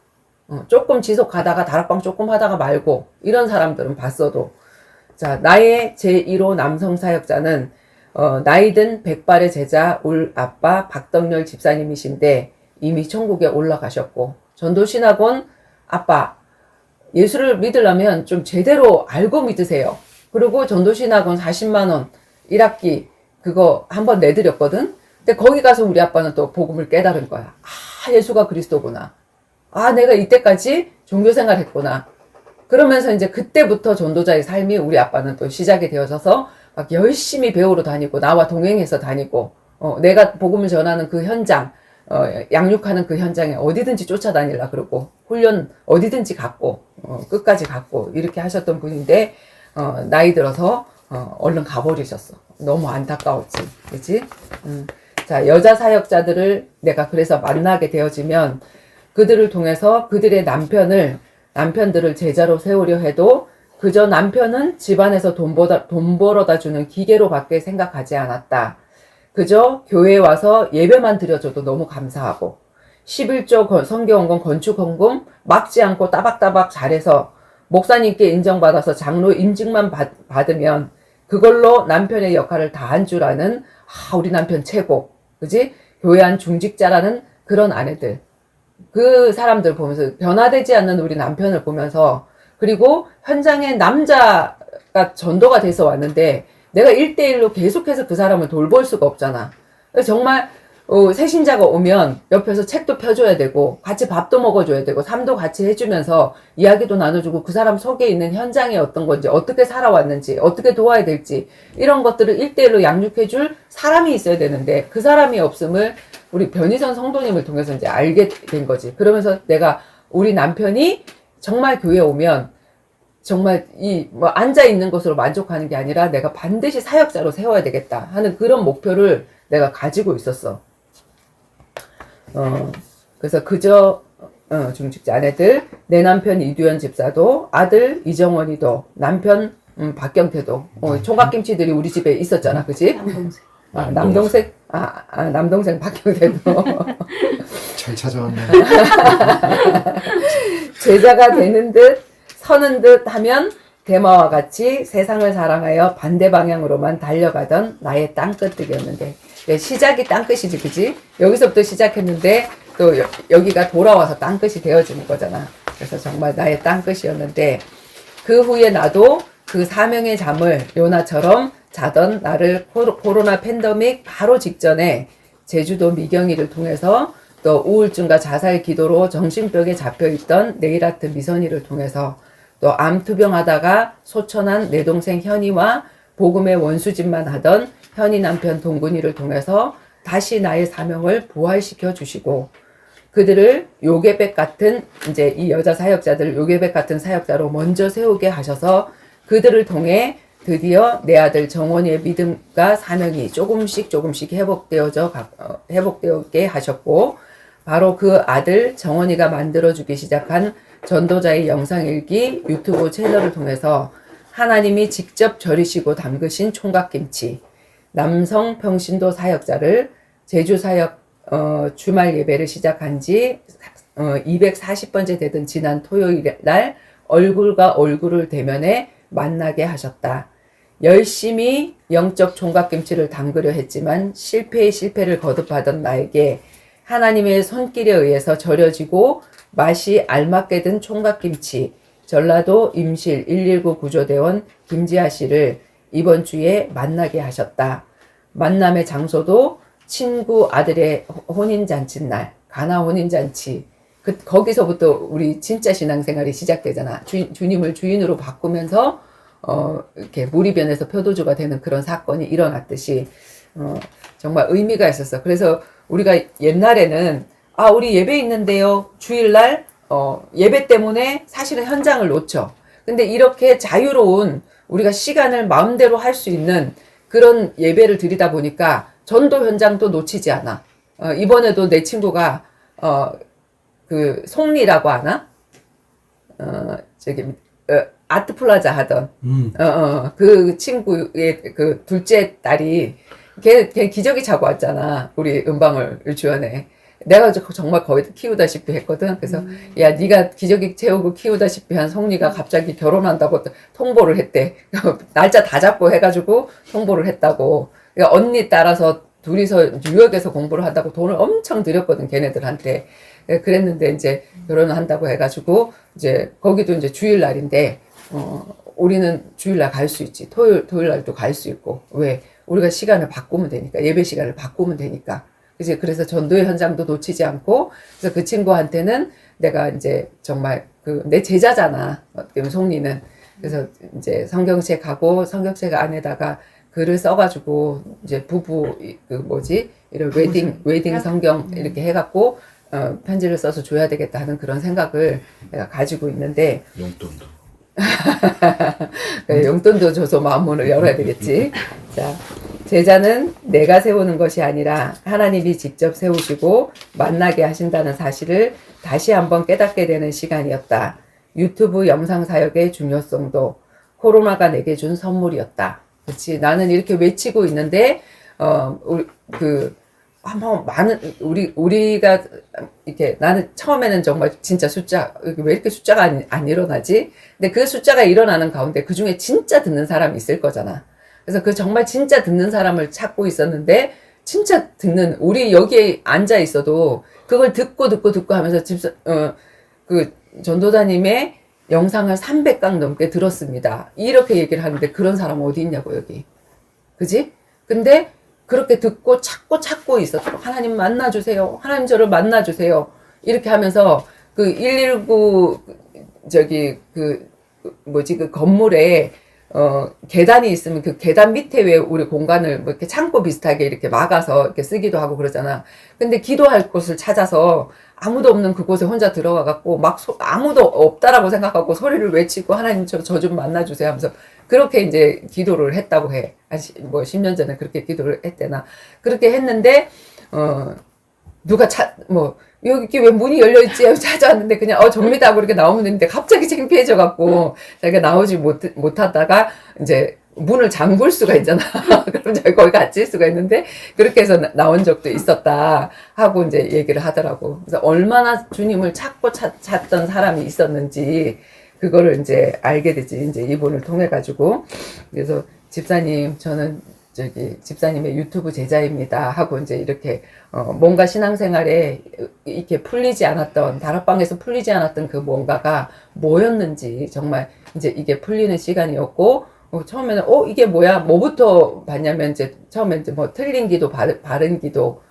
조금 지속하다가 다락방 조금 하다가 말고 이런 사람들은 봤어도. 자, 나의 제1호 남성 사역자는 나이든 백발의 제자 울 아빠 박덕렬 집사님이신데 이미 천국에 올라가셨고, 전도신학원 아빠, 예수를 믿으려면 좀 제대로 알고 믿으세요. 그리고 전도신학원 40만원 1학기 그거 한번 내드렸거든. 근데 거기 가서 우리 아빠는 또 복음을 깨달은 거야. 아, 예수가 그리스도구나. 아, 내가 이때까지 종교생활 했구나. 그러면서 이제 그때부터 전도자의 삶이 우리 아빠는 또 시작이 되어져서 막 열심히 배우러 다니고 나와 동행해서 다니고 내가 복음을 전하는 그 현장, 양육하는 그 현장에 어디든지 쫓아다니려 그러고 훈련 어디든지 갔고 끝까지 갔고 이렇게 하셨던 분인데 나이 들어서 얼른 가버리셨어. 너무 안타까웠지. 그치? 자, 여자 사역자들을 내가 그래서 만나게 되어지면 그들을 통해서 그들의 남편들을 제자로 세우려 해도 그저 남편은 집안에서 돈 벌어다 주는 기계로밖에 생각하지 않았다. 그저 교회에 와서 예배만 드려줘도 너무 감사하고 11조 성교원금 건축헌금 막지 않고 따박따박 잘해서 목사님께 인정받아서 장로 인증만 받으면 그걸로 남편의 역할을 다 한 줄 아는 우리 남편 최고. 그지? 교회 안 중직자라는 그런 아내들. 그 사람들 보면서 변화되지 않는 우리 남편을 보면서 그리고 현장에 남자가 전도가 돼서 왔는데 내가 1대1로 계속해서 그 사람을 돌볼 수가 없잖아. 그래서 정말 새신자가 오면 옆에서 책도 펴줘야 되고 같이 밥도 먹어줘야 되고 삶도 같이 해주면서 이야기도 나눠주고 그 사람 속에 있는 현장이 어떤 건지 어떻게 살아왔는지 어떻게 도와야 될지 이런 것들을 1대1로 양육해줄 사람이 있어야 되는데 그 사람이 없음을 우리 변희선 성도님을 통해서 이제 알게 된 거지. 그러면서 내가 우리 남편이 정말 교회에 오면 정말 앉아 있는 것으로 만족하는 게 아니라 내가 반드시 사역자로 세워야 되겠다 하는 그런 목표를 내가 가지고 있었어. 그래서 그저 중직자 아내들, 내 남편 이두현 집사도, 아들 이정원이도, 남편 박경태도, 총각김치들이 우리 집에 있었잖아, 그지? 남동생. 남동생 박경태도 잘 찾아왔네. 제자가 되는 듯 서는 듯 하면 대마와 같이 세상을 사랑하여 반대 방향으로만 달려가던 나의 땅끝이었는데 시작이 땅끝이지, 그지? 여기서부터 시작했는데 또 여기가 돌아와서 땅끝이 되어지는 거잖아. 그래서 정말 나의 땅끝이었는데 그 후에 나도 그 사명의 잠을 요나처럼 자던 나를 코로나 팬데믹 바로 직전에 제주도 미경이를 통해서 또 우울증과 자살 기도로 정신병에 잡혀있던 네일아트 미선이를 통해서 또 암투병하다가 소천한 내 동생 현이와 복음의 원수짓만 하던 현이 남편 동근이를 통해서 다시 나의 사명을 부활시켜 주시고 그들을 요괴백 같은 이제 이 여자 사역자들 요괴백 같은 사역자로 먼저 세우게 하셔서 그들을 통해 드디어 내 아들 정원이의 믿음과 사명이 조금씩 회복되게 하셨고 바로 그 아들 정원이가 만들어주기 시작한 전도자의 영상일기 유튜브 채널을 통해서 하나님이 직접 절이시고 담그신 총각김치 남성 평신도 사역자를 제주 사역 주말 예배를 시작한 지 240번째 되던 지난 토요일 날 얼굴과 얼굴을 대면해 만나게 하셨다. 열심히 영적 총각김치를 담그려 했지만 실패의 실패를 거듭하던 나에게 하나님의 손길에 의해서 절여지고 맛이 알맞게 든 총각김치 전라도 임실 119 구조대원 김지아 씨를 이번 주에 만나게 하셨다. 만남의 장소도 친구 아들의 혼인잔치 날 가나 혼인잔치 거기서부터 우리 진짜 신앙생활이 시작되잖아. 주님을 주인으로 바꾸면서 이렇게 무리변에서 표도주가 되는 그런 사건이 일어났듯이 정말 의미가 있었어. 그래서 우리가 옛날에는 우리 예배 있는데요. 주일날 예배 때문에 사실은 현장을 놓쳐. 근데 이렇게 자유로운 우리가 시간을 마음대로 할 수 있는 그런 예배를 드리다 보니까 전도 현장도 놓치지 않아. 이번에도 내 친구가 그 송리라고 하나? 아트플라자 하던 그 친구의 그 둘째 딸이 걔 기저귀 차고 왔잖아. 우리 음방울 유치원에. 내가 정말 거의 키우다시피 했거든. 그래서 야, 네가 기저귀 채우고 키우다시피 한 성리가 갑자기 결혼한다고 통보를 했대. 날짜 다 잡고 해가지고 통보를 했다고. 그러니까 언니 따라서 둘이서 뉴욕에서 공부를 한다고 돈을 엄청 들였거든, 걔네들한테. 그랬는데 이제 결혼을 한다고 해가지고 이제 거기도 이제 주일날인데 우리는 주일날 갈 수 있지. 토요일날도 갈 수 있고. 왜? 우리가 시간을 바꾸면 되니까. 예배 시간을 바꾸면 되니까. 이제 그래서 전도의 현장도 놓치지 않고, 그래서 그 친구한테는 내가 이제 정말 내 제자잖아. 송리는. 그래서 이제 성경책하고 성경책 안에다가 글을 써가지고 이제 부부 이런 웨딩 성경 이렇게 해갖고 편지를 써서 줘야 되겠다 하는 그런 생각을 내가 가지고 있는데 용돈도. 용돈도 줘서 마음문을 열어야 되겠지. 자, 제자는 내가 세우는 것이 아니라 하나님이 직접 세우시고 만나게 하신다는 사실을 다시 한번 깨닫게 되는 시간이었다. 유튜브 영상 사역의 중요성도 코로나가 내게 준 선물이었다. 그렇지. 나는 이렇게 외치고 있는데 우리가 이렇게 나는 처음에는 정말 진짜 왜 이렇게 숫자가 안 일어나지? 근데 그 숫자가 일어나는 가운데 그 중에 진짜 듣는 사람이 있을 거잖아. 그래서 그 정말 진짜 듣는 사람을 찾고 있었는데, 진짜 우리 여기에 앉아 있어도 그걸 듣고 하면서 그 전도사님의 영상을 300강 넘게 들었습니다. 이렇게 얘기를 하는데 그런 사람 어디 있냐고, 여기. 그지? 근데 그렇게 듣고 찾고 있었어. 하나님 만나주세요. 하나님 저를 만나주세요. 이렇게 하면서 그 119 그 건물에 계단이 있으면 그 계단 밑에 왜 우리 공간을 뭐 이렇게 창고 비슷하게 이렇게 막아서 이렇게 쓰기도 하고 그러잖아. 근데 기도할 곳을 찾아서 아무도 없는 그곳에 혼자 들어가 갖고 막 아무도 없다라고 생각하고 소리를 외치고 하나님 저 좀 만나주세요 하면서 그렇게 이제 기도를 했다고 해. 10년 전에 그렇게 기도를 했대나. 그렇게 했는데, 누가 여기 왜 문이 열려있지? 하고 찾아왔는데 그냥, 접니다 하고 이렇게 나오면 되는데 갑자기 창피해져갖고 자기가 나오지 못하다가 이제 문을 잠글 수가 있잖아. 그럼 자기 거기 갇힐 수가 있는데 그렇게 해서 나온 적도 있었다 하고 이제 얘기를 하더라고. 그래서 얼마나 주님을 찾던 사람이 있었는지 그거를 이제 알게 되지. 이제 이분을 통해 가지고. 그래서 집사님, 저는 집사님의 유튜브 제자입니다 하고 이제 이렇게 뭔가 신앙생활에 이렇게 다락방에서 풀리지 않았던 그 뭔가가 뭐였는지 정말 이제 이게 풀리는 시간이었고, 처음에는 이게 뭐야? 뭐부터 봤냐면 이제 처음에 이제 뭐 틀린 기도, 바른 기도,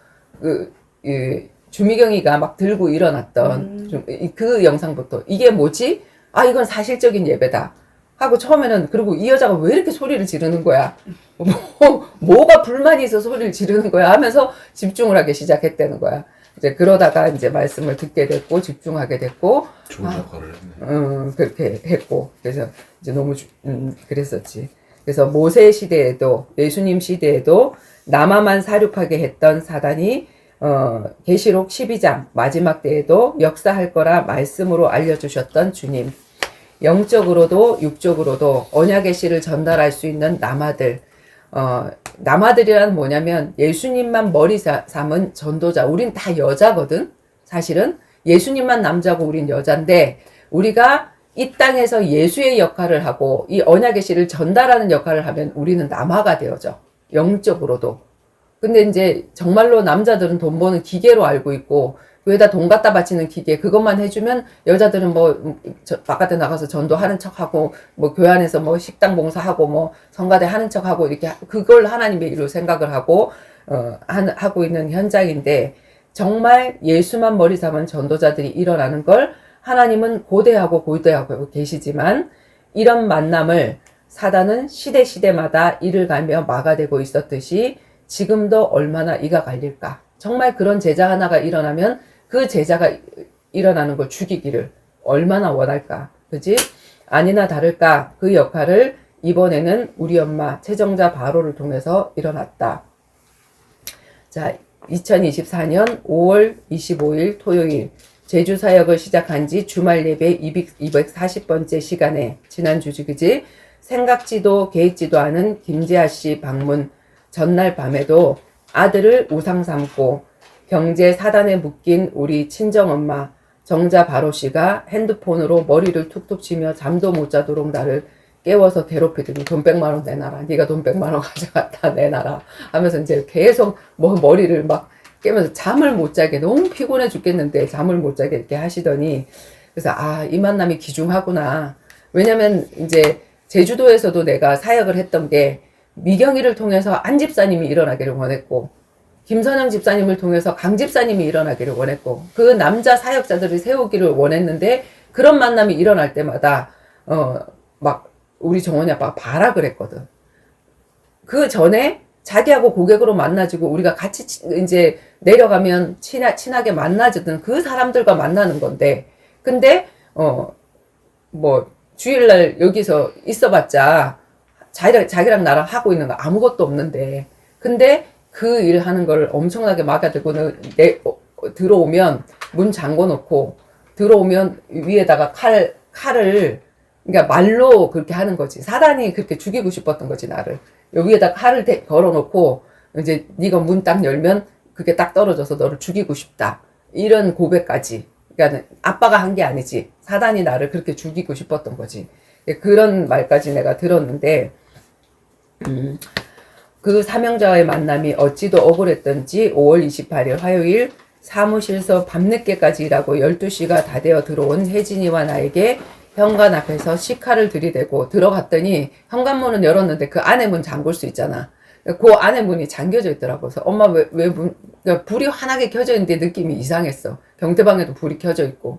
주미경이가 막 들고 일어났던 그 영상부터 이게 뭐지? 이건 사실적인 예배다 하고 처음에는. 그리고 이 여자가 왜 이렇게 소리를 지르는 거야? 뭐가 불만이 있어서 소리를 지르는 거야? 하면서 집중을 하기 시작했다는 거야. 이제 그러다가 이제 말씀을 듣게 됐고 집중하게 됐고 좋은 역할을 했네. 그렇게 했고 그래서 이제 너무 그랬었지. 그래서 모세 시대에도 예수님 시대에도 남아만 사륙하게 했던 사단이 계시록 12장 마지막 때에도 역사할 거라 말씀으로 알려주셨던 주님. 영적으로도 육적으로도 언약의 씨를 전달할 수 있는 남아들. 남아들이란 뭐냐면 예수님만 머리 삼은 전도자. 우린 다 여자거든. 사실은 예수님만 남자고 우린 여잔데 우리가 이 땅에서 예수의 역할을 하고 이 언약의 씨를 전달하는 역할을 하면 우리는 남아가 되어져. 영적으로도. 근데 이제 정말로 남자들은 돈 버는 기계로 알고 있고 그에다 돈 갖다 바치는 기계 그것만 해주면 여자들은 바깥에 나가서 전도하는 척하고 교회 안에서 식당 봉사하고 성가대 하는 척하고 이렇게 그걸 하나님의 일로 생각을 하고 하고 있는 현장인데, 정말 예수만 머리 삼은 전도자들이 일어나는 걸 하나님은 고대하고 계시지만 이런 만남을 사단은 시대마다 이를 갈며 막아대고 있었듯이 지금도 얼마나 이가 갈릴까. 정말 그런 제자 하나가 일어나면 그 제자가 일어나는 걸 죽이기를 얼마나 원할까. 그지? 아니나 다를까 그 역할을 이번에는 우리 엄마 최정자 바로를 통해서 일어났다. 자, 2024년 5월 25일 토요일 제주 사역을 시작한 지 주말 예배 240번째 시간에 지난주지 그지? 생각지도 계획지도 않은 김재하 씨 방문 전날 밤에도 아들을 우상 삼고 경제 사단에 묶인 우리 친정엄마 정자 바로 씨가 핸드폰으로 머리를 툭툭 치며 잠도 못 자도록 나를 깨워서 괴롭히더니 돈 100만 원 내놔라. 네가 돈 100만 원 가져갔다 내놔라. 하면서 이제 계속 뭐 머리를 막 깨면서 잠을 못 자게 너무 피곤해 죽겠는데 잠을 못 자게 이렇게 하시더니 그래서 아, 이 만남이 귀중하구나. 왜냐면 이제 제주도에서도 내가 사역을 했던 게 미경이를 통해서 안 집사님이 일어나기를 원했고 김선영 집사님을 통해서 강 집사님이 일어나기를 원했고 그 남자 사역자들을 세우기를 원했는데 그런 만남이 일어날 때마다 막 우리 정원이 아빠가 봐라 그랬거든. 그 전에 자기하고 고객으로 만나지고 우리가 같이 이제 내려가면 친하게 만나지던 그 사람들과 만나는 건데 근데 뭐 주일날 여기서 있어봤자 자기랑 나랑 하고 있는 거 아무것도 없는데 근데 그 일 하는 걸 엄청나게 막아들고는 들어오면 문 잠궈 놓고 들어오면 위에다가 칼을 그러니까 말로 그렇게 하는 거지. 사단이 그렇게 죽이고 싶었던 거지 나를. 여기에다 칼을 걸어놓고 이제 네가 문 딱 열면 그게 딱 떨어져서 너를 죽이고 싶다. 이런 고백까지. 그러니까 아빠가 한 게 아니지. 사단이 나를 그렇게 죽이고 싶었던 거지. 그런 말까지 내가 들었는데 그 사명자와의 만남이 어찌도 억울했던지 5월 28일 화요일 사무실서 밤늦게까지 일하고 12시가 다 되어 들어온 혜진이와 나에게 현관 앞에서 시카를 들이대고 들어갔더니 현관문은 열었는데 그 안에 문 잠글 수 있잖아. 그 안에 문이 잠겨져 있더라고. 그래서 엄마 왜 문, 그러니까 불이 환하게 켜져 있는데 느낌이 이상했어. 경태방에도 불이 켜져 있고.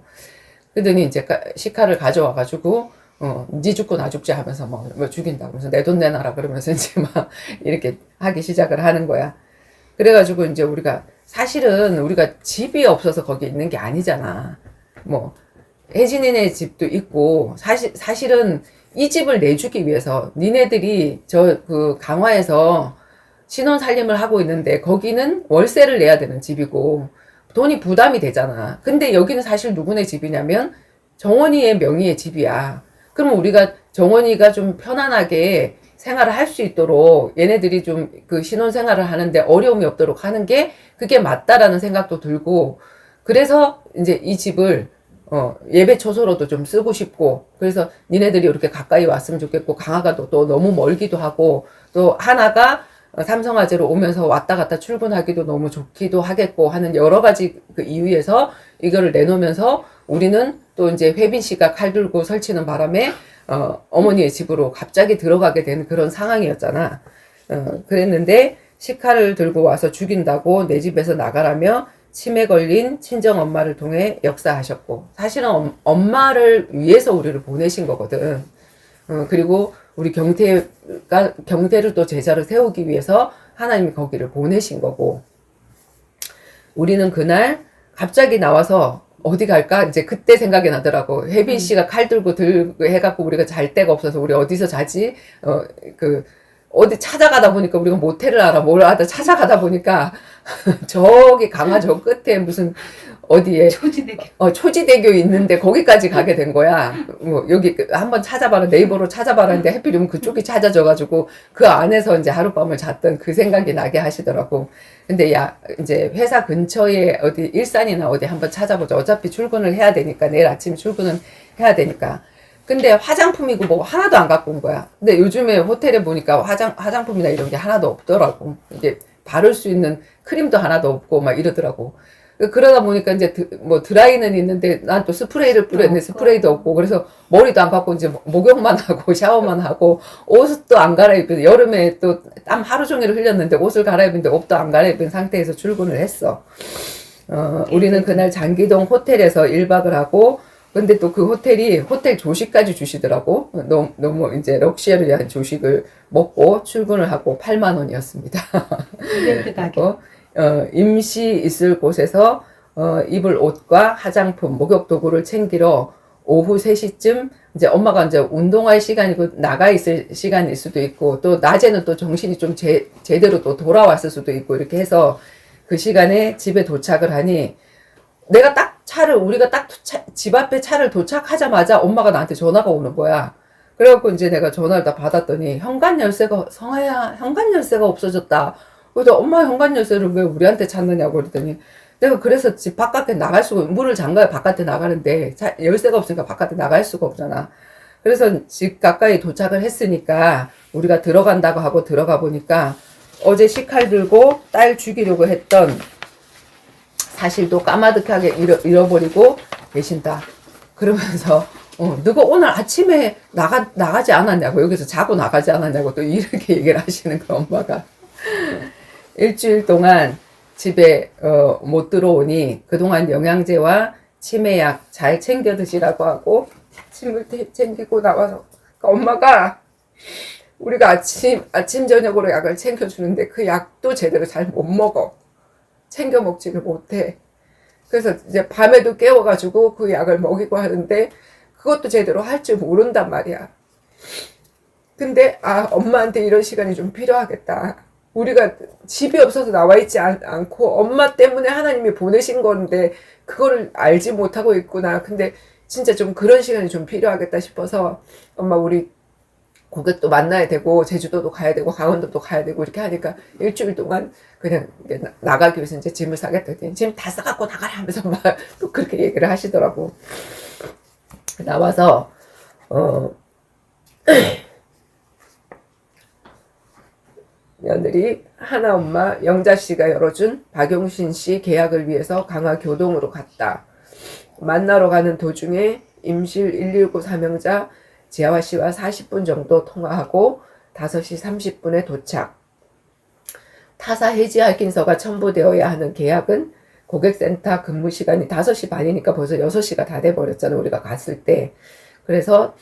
그러더니 이제 시카를 가져와가지고 니 죽고 나 죽지 하면서 뭐 죽인다. 그러면서 내 돈 내놔라. 그러면서 이제 막 이렇게 하기 시작을 하는 거야. 그래가지고 이제 사실은 우리가 집이 없어서 거기 있는 게 아니잖아. 뭐, 혜진이네 집도 있고, 사실은 이 집을 내주기 위해서 니네들이 강화에서 신혼 살림을 하고 있는데 거기는 월세를 내야 되는 집이고 돈이 부담이 되잖아. 근데 여기는 사실 누구네 집이냐면 정원이의 명의의 집이야. 그러면 우리가 정원이가 좀 편안하게 생활을 할 수 있도록 얘네들이 좀 그 신혼 생활을 하는데 어려움이 없도록 하는 게 그게 맞다라는 생각도 들고 그래서 이제 이 집을 예배 초소로도 좀 쓰고 싶고 그래서 니네들이 이렇게 가까이 왔으면 좋겠고 강화가 또 너무 멀기도 하고 또 하나가 삼성화재로 오면서 왔다 갔다 출근하기도 너무 좋기도 하겠고 하는 여러 가지 그 이유에서 이거를 내놓으면서 우리는 또 이제 혜빈 씨가 칼 들고 설치는 바람에 어머니의 집으로 갑자기 들어가게 된 그런 상황이었잖아. 그랬는데 시칼을 들고 와서 죽인다고 내 집에서 나가라며 치매 걸린 친정 엄마를 통해 역사하셨고 사실은 엄마를 위해서 우리를 보내신 거거든. 그리고 우리 경태를 또 제자로 세우기 위해서 하나님이 거기를 보내신 거고 우리는 그날 갑자기 나와서 어디 갈까? 이제 그때 생각이 나더라고. 혜빈 씨가 칼 들고 해갖고 우리가 잘 데가 없어서 우리 어디서 자지? 어디 찾아가다 보니까 우리가 모텔을 알아 뭘 하다 찾아가다 보니까 저기 강화 저 끝에 무슨 어디에 초지대교 있는데 거기까지 가게 된 거야. 뭐 여기 한번 찾아봐라 네이버로 찾아봐라 했는데 하필이면 그쪽이 찾아져가지고 그 안에서 이제 하룻밤을 잤던 그 생각이 나게 하시더라고. 근데 이제 회사 근처에 어디 일산이나 어디 한번 찾아보자. 어차피 출근을 해야 되니까 내일 아침에 출근은 해야 되니까. 근데 화장품이고 뭐 하나도 안 갖고 온 거야. 근데 요즘에 호텔에 보니까 화장품이나 이런 게 하나도 없더라고. 이게 바를 수 있는 크림도 하나도 없고 막 이러더라고. 그러다 보니까 이제 뭐 드라이는 있는데 난 또 스프레이를 뿌렸는데 스프레이도 없고 그래서 머리도 안 갖고 이제 목욕만 하고 샤워만 하고 옷도 안 갈아입은 여름에 또 땀 하루 종일 흘렸는데 옷을 갈아입는데 옷도 안 갈아입은 상태에서 출근을 했어. 우리는 그날 장기동 호텔에서 1박을 하고 근데 또 그 호텔이 호텔 조식까지 주시더라고. 너무 이제 럭셔리한 조식을 먹고 출근을 하고 8만 원이었습니다. 임시 있을 곳에서 입을 옷과 화장품, 목욕 도구를 챙기러 오후 3시쯤 이제 엄마가 이제 운동할 시간이고 나가 있을 시간일 수도 있고 또 낮에는 또 정신이 좀 제대로 또 돌아왔을 수도 있고 이렇게 해서 그 시간에 집에 도착을 하니 내가 딱 우리가 딱 집 앞에 차를 도착하자마자 엄마가 나한테 전화가 오는 거야. 그래갖고 이제 내가 전화를 다 받았더니 성아야, 현관 열쇠가 없어졌다. 그래서 엄마 현관 열쇠를 왜 우리한테 찾느냐고 그랬더니 내가 그래서 집 바깥에 나갈 수가, 문을 잠가야 바깥에 나가는데 열쇠가 없으니까 바깥에 나갈 수가 없잖아. 그래서 집 가까이 도착을 했으니까 우리가 들어간다고 하고 들어가 보니까 어제 식칼 들고 딸 죽이려고 했던 사실도 까마득하게 잃어버리고 계신다. 그러면서 너가 오늘 아침에 나가지 않았냐고, 여기서 자고 나가지 않았냐고 또 이렇게 얘기를 하시는 거 엄마가. 일주일 동안 집에 못 들어오니 그동안 영양제와 치매약 잘 챙겨 드시라고 하고 침을 챙기고 나와서 엄마가 우리가 아침 저녁으로 약을 챙겨주는데 그 약도 제대로 잘 못 먹어. 챙겨 먹지를 못해. 그래서 이제 밤에도 깨워가지고 그 약을 먹이고 하는데 그것도 제대로 할 줄 모른단 말이야. 근데 엄마한테 이런 시간이 좀 필요하겠다. 우리가 집이 없어서 나와 있지 않고 엄마 때문에 하나님이 보내신 건데 그거를 알지 못하고 있구나. 근데 진짜 좀 그런 시간이 좀 필요하겠다 싶어서 엄마 우리 고객도 만나야 되고 제주도도 가야 되고 강원도도 가야 되고 이렇게 하니까 일주일 동안 그냥 나가기 위해서 이제 짐을 싸겠다. 짐 다 싸갖고 나가라 하면서 막 또 그렇게 얘기를 하시더라고. 나와서 며느리 하나 엄마 영자 씨가 열어준 박용신 씨 계약을 위해서 강화 교동으로 갔다. 만나러 가는 도중에 임실 119 사명자 지아와 씨와 40분 정도 통화하고 5시 30분에 도착. 타사 해지 확인서가 첨부되어야 하는 계약은 고객센터 근무 시간이 5시 반이니까 벌써 6시가 다 돼버렸잖아, 우리가 갔을 때. 그래서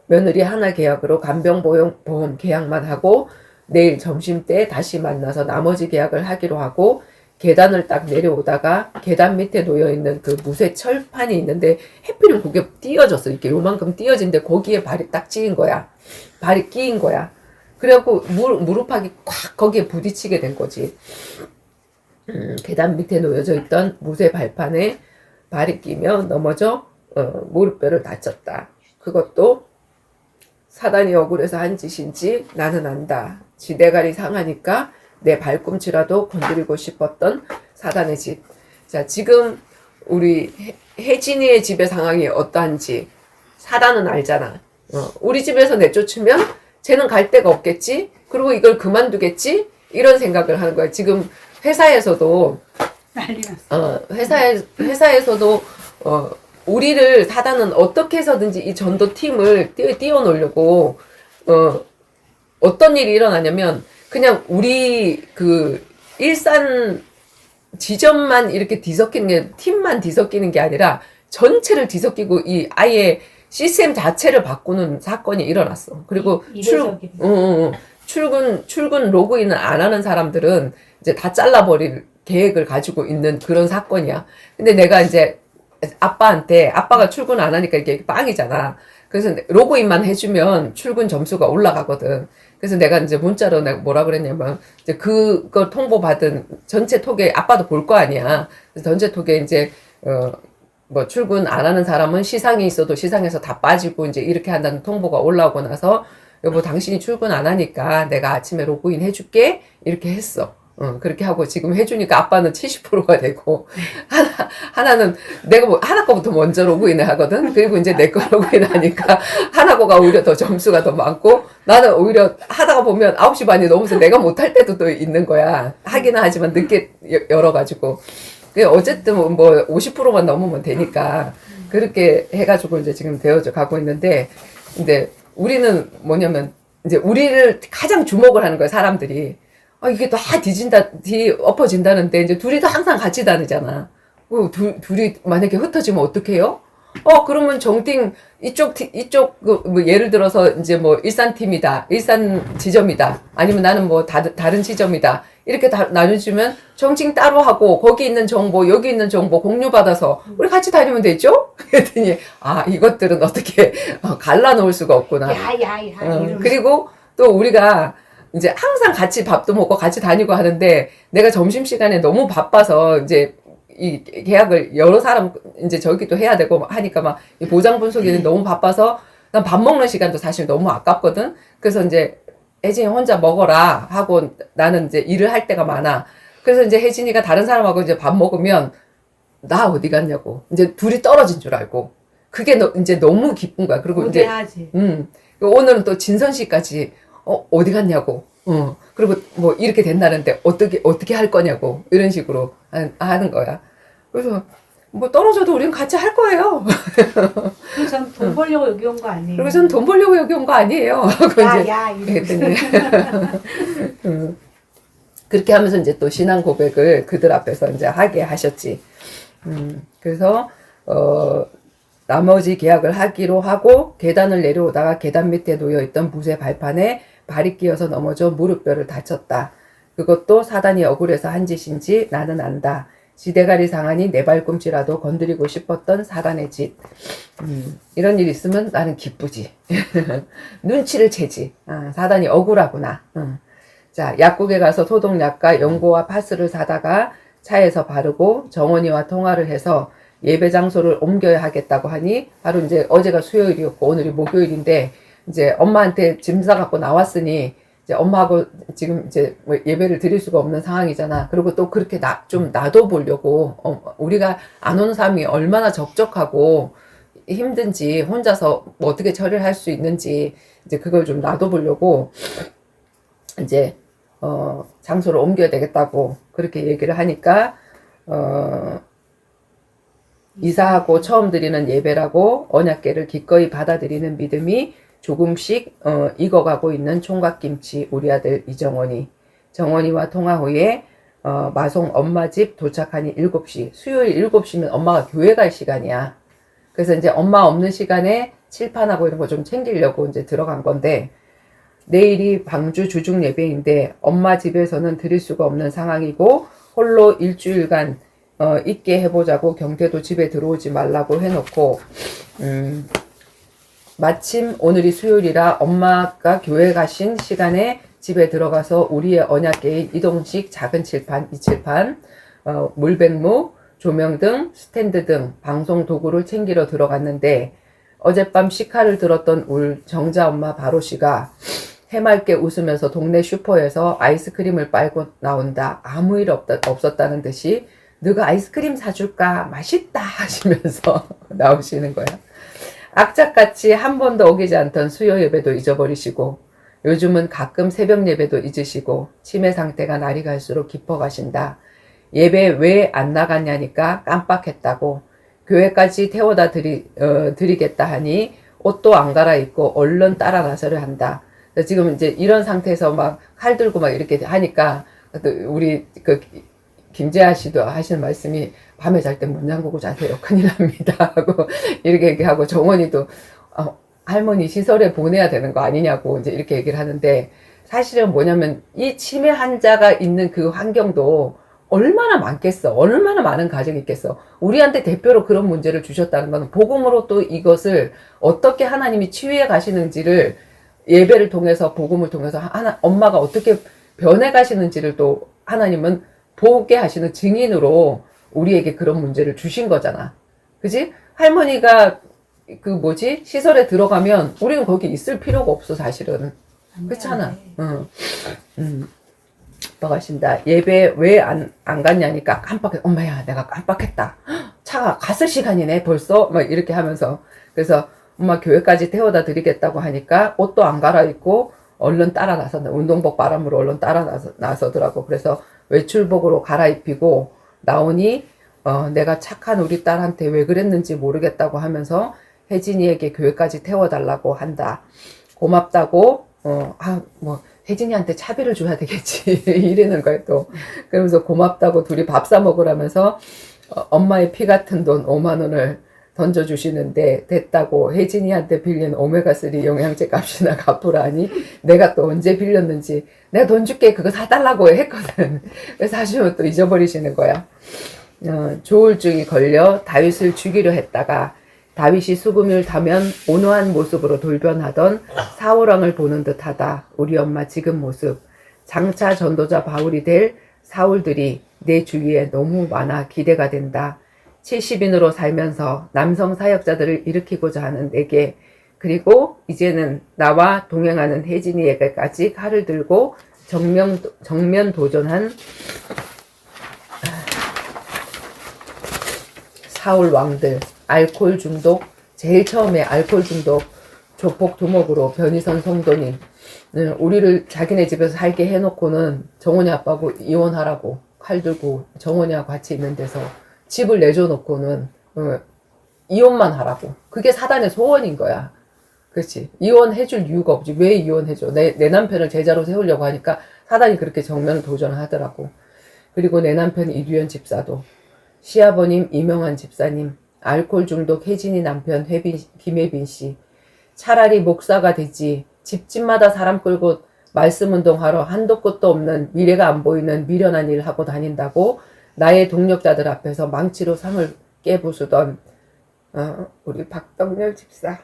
며느리 하나 계약으로 간병보험 계약만 하고 내일 점심때 다시 만나서 나머지 계약을 하기로 하고 계단을 딱 내려오다가 계단 밑에 놓여있는 그 무쇠 철판이 있는데 해필은 그게 띄어졌어. 이렇게 요만큼 띄어진데 거기에 발이 딱 찌인 거야. 발이 끼인 거야. 그래갖고 무릎팍이 콱 거기에 부딪히게 된 거지. 계단 밑에 놓여져 있던 무쇠 발판에 발이 끼며 넘어져 무릎뼈를 다쳤다. 그것도 사단이 억울해서 한 짓인지 나는 안다. 지대가리 상하니까 내 발꿈치라도 건드리고 싶었던 사단의 집. 자, 지금 우리 혜진이의 집의 상황이 어떠한지 사단은 알잖아. 우리 집에서 내쫓으면 쟤는 갈 데가 없겠지? 그리고 이걸 그만두겠지? 이런 생각을 하는 거야. 지금 회사에서도 난리 났어. 회사에서도 우리를 사단은 어떻게 해서든지 이 전도팀을 띄워놓으려고 어떤 일이 일어나냐면 그냥 우리 그 일산 지점만 이렇게 뒤섞이는 게 팀만 뒤섞이는 게 아니라 전체를 뒤섞이고 이 아예 시스템 자체를 바꾸는 사건이 일어났어. 그리고 출근 로그인을 안 하는 사람들은 이제 다 잘라버릴 계획을 가지고 있는 그런 사건이야. 근데 내가 이제 아빠가 출근 안 하니까 이게 빵이잖아. 그래서 로그인만 해주면 출근 점수가 올라가거든. 그래서 내가 이제 문자로 내가 뭐라 그랬냐면, 이제 그거 통보받은 전체 톡에 아빠도 볼 거 아니야. 그래서 전체 톡에 이제, 뭐 출근 안 하는 사람은 시상이 있어도 시상에서 다 빠지고 이제 이렇게 한다는 통보가 올라오고 나서, 여보, 당신이 출근 안 하니까 내가 아침에 로그인 해줄게. 이렇게 했어. 그렇게 하고 지금 해주니까 아빠는 70%가 되고, 하나는 내가 하나 거부터 먼저 로그인을 하거든? 그리고 이제 내 거 로그인 하니까 하나 거가 오히려 더 점수가 더 많고, 나는 오히려 하다가 보면 9시 반이 넘어서 내가 못할 때도 또 있는 거야. 하기는 하지만 늦게 열어가지고. 어쨌든 뭐 50%만 넘으면 되니까, 그렇게 해가지고 이제 지금 되어져 가고 있는데, 근데 우리는 뭐냐면, 이제 우리를 가장 주목을 하는 거야, 사람들이. 이게 다 엎어진다는데, 이제 둘이 다 항상 같이 다니잖아. 둘이 만약에 흩어지면 어떡해요? 그러면 정팅, 뭐, 예를 들어서, 이제 뭐, 일산 지점이다. 아니면 나는 뭐, 다른 지점이다. 이렇게 나눠주면, 정팅 따로 하고, 거기 있는 정보, 여기 있는 정보 공유받아서, 우리 같이 다니면 되죠? 그랬더니, 이것들은 어떻게, 갈라놓을 수가 없구나. 그리고 또 우리가, 이제 항상 같이 밥도 먹고 같이 다니고 하는데 내가 점심시간에 너무 바빠서 이제 이 계약을 여러 사람 이제 저기도 해야 되고 하니까 막 이 보장 분석이 너무 바빠서 난 밥 먹는 시간도 사실 너무 아깝거든. 그래서 이제 혜진이 혼자 먹어라 하고 나는 이제 일을 할 때가 많아. 그래서 이제 혜진이가 다른 사람하고 이제 밥 먹으면 나 어디 갔냐고 이제 둘이 떨어진 줄 알고 그게 이제 너무 기쁜 거야. 그리고 이제 해야지. 오늘은 또 진선 씨까지 어디 갔냐고. 그리고 뭐 이렇게 된다는데 어떻게 할 거냐고 이런 식으로 하는 거야. 그래서 뭐 떨어져도 우리는 같이 할 거예요. 그리고 전 돈 벌려고 여기 온 거 아니에요. 그리고 전 돈 벌려고 여기 온 거 아니에요. 야, 그랬더니 그렇게 하면서 이제 또 신앙 고백을 그들 앞에서 이제 하게 하셨지. 그래서 나머지 계약을 하기로 하고 계단을 내려오다가 계단 밑에 놓여있던 붓의 발판에 발이 끼어서 넘어져 무릎뼈를 다쳤다. 그것도 사단이 억울해서 한 짓인지 나는 안다. 지대가리 상하니 내 발꿈치라도 건드리고 싶었던 사단의 짓. 이런 일 있으면 나는 기쁘지. 눈치를 채지. 사단이 억울하구나. 자, 약국에 가서 소독약과 연고와 파스를 사다가 차에서 바르고 정원이와 통화를 해서 예배 장소를 옮겨야 하겠다고 하니 바로 이제 어제가 수요일이었고 오늘이 목요일인데 이제 엄마한테 짐 싸갖고 나왔으니 이제 엄마하고 지금 이제 뭐 예배를 드릴 수가 없는 상황이잖아. 그리고 또 그렇게 좀 놔둬보려고 우리가 안 오는 사람이 얼마나 적적하고 힘든지 혼자서 뭐 어떻게 처리를 할 수 있는지 이제 그걸 좀 놔둬보려고 이제 장소를 옮겨야 되겠다고 그렇게 얘기를 하니까 이사하고 처음 드리는 예배라고 언약궤를 기꺼이 받아들이는 믿음이 조금씩 익어가고 있는 총각김치 우리 아들 이정원이. 정원이와 통화 후에 마송 엄마 집 도착하니 7시. 수요일 7시면 엄마가 교회 갈 시간이야. 그래서 이제 엄마 없는 시간에 칠판하고 이런 거 좀 챙기려고 이제 들어간 건데 내일이 방주 주중 예배인데 엄마 집에서는 드릴 수가 없는 상황이고 홀로 일주일간 있게 해보자고 경태도 집에 들어오지 말라고 해놓고 마침 오늘이 수요일이라 엄마가 교회 가신 시간에 집에 들어가서 우리의 언약궤인 이동식 작은 칠판, 이 칠판, 물백무, 조명 등 스탠드 등 방송 도구를 챙기러 들어갔는데 어젯밤 시카를 들었던 울 정자 엄마 바로 씨가 해맑게 웃으면서 동네 슈퍼에서 아이스크림을 빨고 나온다. 아무 일 없었다는 듯이 너가 아이스크림 사줄까? 맛있다 하시면서 나오시는 거야. 악착같이 한 번도 어기지 않던 수요 예배도 잊어버리시고 요즘은 가끔 새벽 예배도 잊으시고 치매 상태가 날이 갈수록 깊어가신다. 예배 왜 안 나갔냐니까 깜빡했다고 교회까지 태워다 드리겠다 하니 옷도 안 갈아입고 얼른 따라 나서려 한다. 지금 이제 이런 상태에서 막 칼 들고 막 이렇게 하니까 우리 그 김재하 씨도 하시는 말씀이 밤에 잘 때 문 잠그고 자세요. 큰일 납니다. 하고 이렇게 얘기하고 정원이도 할머니 시설에 보내야 되는 거 아니냐고 이제 이렇게 얘기를 하는데 사실은 뭐냐면 이 치매 환자가 있는 그 환경도 얼마나 많겠어. 얼마나 많은 가정이 있겠어. 우리한테 대표로 그런 문제를 주셨다는 건 복음으로 또 이것을 어떻게 하나님이 치유해 가시는지를 예배를 통해서 복음을 통해서 엄마가 어떻게 변해 가시는지를 또 하나님은 보게 하시는 증인으로 우리에게 그런 문제를 주신 거잖아. 그지? 할머니가 시설에 들어가면 우리는 거기 있을 필요가 없어 사실은. 그렇잖아. 가신다. 예배 왜 안 갔냐니까 엄마야 내가 깜빡했다. 차가 갔을 시간이네 벌써 막 이렇게 하면서 그래서 엄마 교회까지 태워다 드리겠다고 하니까 옷도 안 갈아입고 얼른 따라 나섰다. 운동복 바람으로 얼른 따라 나서더라고. 그래서 외출복으로 갈아입히고 나오니 내가 착한 우리 딸한테 왜 그랬는지 모르겠다고 하면서 혜진이에게 교회까지 태워달라고 한다. 고맙다고 혜진이한테 차비를 줘야 되겠지 이러는 거야 또. 그러면서 고맙다고 둘이 밥 사 먹으라면서 엄마의 피 같은 돈 5만 원을 던져주시는데 됐다고 혜진이한테 빌린 오메가3 영양제 값이나 갚으라 하니 내가 또 언제 빌렸는지 내가 돈 줄게 그거 사달라고 했거든. 그래서 하시면 또 잊어버리시는 거야. 조울증이 걸려 다윗을 죽이려 했다가 다윗이 수금을 타면 온화한 모습으로 돌변하던 사울왕을 보는 듯하다. 우리 엄마 지금 모습. 장차 전도자 바울이 될 사울들이 내 주위에 너무 많아 기대가 된다. 70인으로 살면서 남성 사역자들을 일으키고자 하는 내게, 그리고 이제는 나와 동행하는 혜진이에게까지 칼을 들고 정면 도전한 사울 왕들, 알코올 중독, 제일 처음에 알코올 중독, 조폭 두목으로 변희선 성도님, 우리를 자기네 집에서 살게 해놓고는 정원이 아빠하고 이혼하라고 칼 들고 정원이하고 같이 있는 데서 집을 내줘놓고는 이혼만 하라고. 그게 사단의 소원인 거야. 그렇지. 이혼해줄 이유가 없지. 왜 이혼해줘? 내 남편을 제자로 세우려고 하니까 사단이 그렇게 정면 도전을 하더라고. 그리고 내 남편 이두현 집사도, 시아버님 이명환 집사님, 알코올 중독 혜진이 남편 김혜빈 씨, 차라리 목사가 되지. 집집마다 사람 끌고 말씀 운동하러 한도 끝도 없는 미래가 안 보이는 미련한 일 하고 다닌다고 나의 동력자들 앞에서 망치로 상을 깨부수던 우리 박덕렬 집사.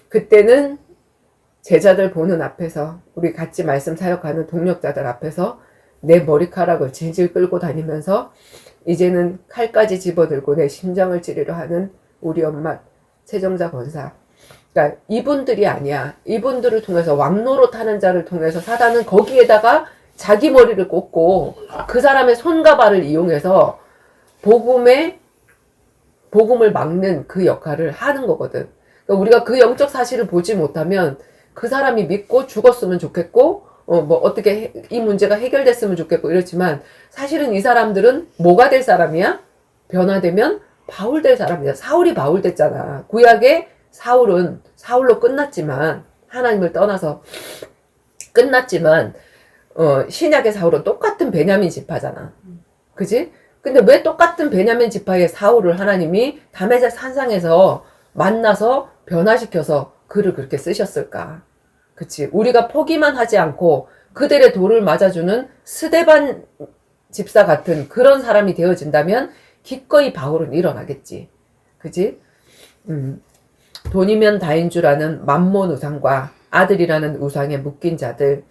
그때는 제자들 보는 앞에서, 우리 같이 말씀 사역하는 동력자들 앞에서 내 머리카락을 질질 끌고 다니면서 이제는 칼까지 집어들고 내 심장을 찌르려 하는 우리 엄마 최정자 권사. 그러니까 이분들이 아니야. 이분들을 통해서 왕노릇 하는 자를 통해서 사단은 거기에다가 자기 머리를 꽂고 그 사람의 손과 발을 이용해서 복음을 막는 그 역할을 하는 거거든. 그러니까 우리가 그 영적 사실을 보지 못하면 그 사람이 믿고 죽었으면 좋겠고, 어떻게 이 문제가 해결됐으면 좋겠고 이렇지만, 사실은 이 사람들은 뭐가 될 사람이야? 변화되면 바울 될 사람이야. 사울이 바울 됐잖아. 구약의 사울은 사울로 끝났지만, 하나님을 떠나서 끝났지만, 신약의 사울은 똑같은 베냐민 지파잖아. 그지? 근데 왜 똑같은 베냐민 지파의 사울을 하나님이 다메섹 산상에서 만나서 변화시켜서 글을 그렇게 쓰셨을까? 그치? 우리가 포기만 하지 않고 그들의 돌을 맞아주는 스데반 집사 같은 그런 사람이 되어진다면 기꺼이 바울은 일어나겠지. 그치? 돈이면 다인 줄 아는 맘몬 우상과 아들이라는 우상에 묶인 자들,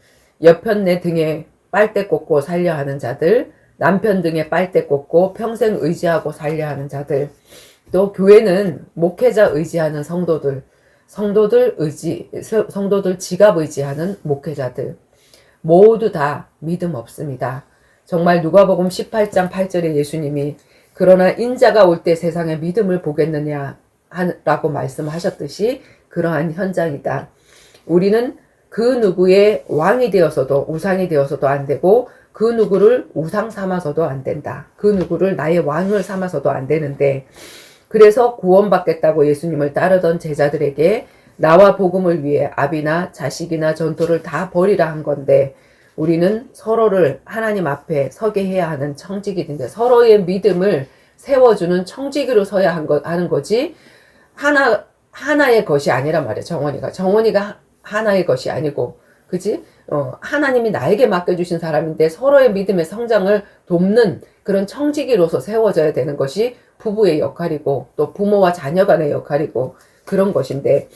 여편네 등에 빨대 꽂고 살려 하는 자들, 남편 등에 빨대 꽂고 평생 의지하고 살려 하는 자들, 또 교회는 목회자 의지하는 성도들 지갑 의지하는 목회자들, 모두 다 믿음 없습니다. 정말 누가복음 18장 8절에 예수님이 그러나 인자가 올 때 세상에 믿음을 보겠느냐 라고 말씀하셨듯이 그러한 현장이다. 우리는 그 누구의 왕이 되어서도 우상이 되어서도 안 되고, 그 누구를 우상 삼아서도 안 된다. 그 누구를 나의 왕을 삼아서도 안 되는데, 그래서 구원받겠다고 예수님을 따르던 제자들에게 나와 복음을 위해 아비나 자식이나 전토를 다 버리라 한 건데, 우리는 서로를 하나님 앞에 서게 해야 하는 청지기인데, 서로의 믿음을 세워주는 청지기로 서야 하는 거지, 하나의 것이 아니란 말이야. 정원이가 하나의 것이 아니고, 그지? 하나님이 나에게 맡겨주신 사람인데 서로의 믿음의 성장을 돕는 그런 청지기로서 세워져야 되는 것이 부부의 역할이고, 또 부모와 자녀 간의 역할이고, 그런 것인데,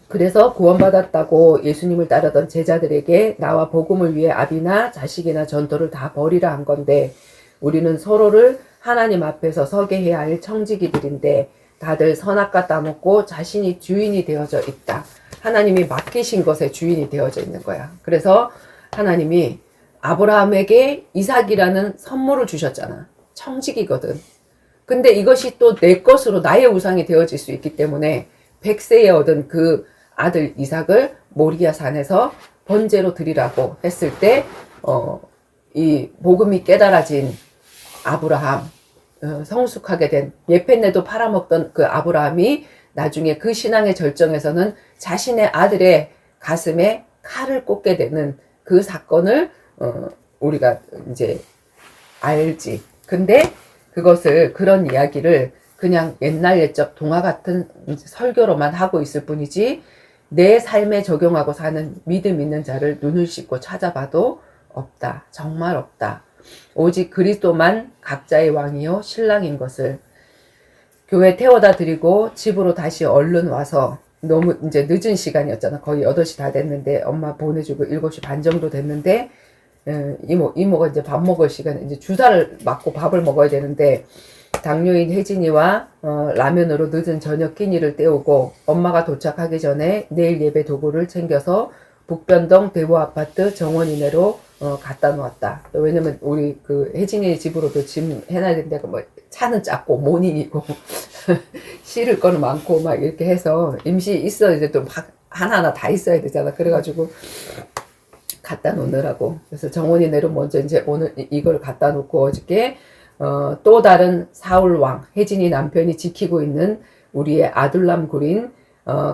그래서 구원받았다고 예수님을 따르던 제자들에게 나와 복음을 위해 아비나 자식이나 전토를 다 버리라 한 건데, 우리는 서로를 하나님 앞에서 서게 해야 할 청지기들인데, 다들 선악과 따먹고 자신이 주인이 되어져 있다. 하나님이 맡기신 것에 주인이 되어져 있는 거야. 그래서 하나님이 아브라함에게 이삭이라는 선물을 주셨잖아. 청지기거든. 근데 이것이 또 내 것으로 나의 우상이 되어질 수 있기 때문에 100세에 얻은 그 아들 이삭을 모리아 산에서 번제로 드리라고 했을 때, 이 복음이 깨달아진 아브라함, 성숙하게 된, 예펜네도 팔아먹던 그 아브라함이 나중에 그 신앙의 절정에서는 자신의 아들의 가슴에 칼을 꽂게 되는 그 사건을 우리가 이제 알지. 근데 그런 이야기를 그냥 옛날 옛적 동화 같은 설교로만 하고 있을 뿐이지, 내 삶에 적용하고 사는 믿음 있는 자를 눈을 씻고 찾아봐도 없다. 정말 없다. 오직 그리스도만 각자의 왕이요 신랑인 것을. 교회 태워다 드리고 집으로 다시 얼른 와서, 너무 이제 늦은 시간이었잖아. 거의 8시 다 됐는데, 엄마 보내주고 7시 반 정도 됐는데, 이모가 이제 밥 먹을 시간에 이제 주사를 맞고 밥을 먹어야 되는데 당뇨인 혜진이와 라면으로 늦은 저녁 끼니를 때우고 엄마가 도착하기 전에 내일 예배 도구를 챙겨서 북변동 대보아파트 정원이네로 갖다 놓았다. 왜냐면 우리 그 혜진이 집으로도 짐 해놔야 되는데 뭐 차는 작고 모닝이고 실을 거는 많고 막 이렇게 해서 임시 있어 이제 또 막 하나하나 다 있어야 되잖아. 그래가지고 갖다 놓느라고. 그래서 정원이네로 먼저 이제 오늘 이걸 갖다 놓고 어저께 또 다른 사울왕 혜진이 남편이 지키고 있는 우리의 아둘람 구린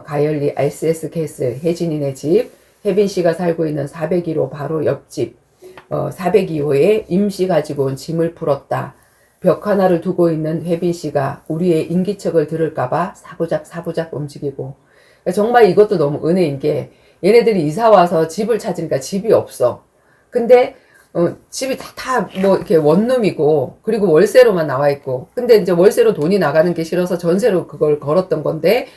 가열리 RCS 캐슬 혜진이네 집 혜빈 씨가 살고 있는 402호 바로 옆집 402호에 임시 가지고 온 짐을 풀었다. 벽 하나를 두고 있는 혜빈 씨가 우리의 인기척을 들을까봐 사부작 움직이고 정말 이것도 너무 은혜인 게 얘네들이 이사 와서 집을 찾으니까 집이 없어. 근데 집이 다 뭐 이렇게 원룸이고 그리고 월세로만 나와 있고 근데 이제 월세로 돈이 나가는 게 싫어서 전세로 그걸 걸었던 건데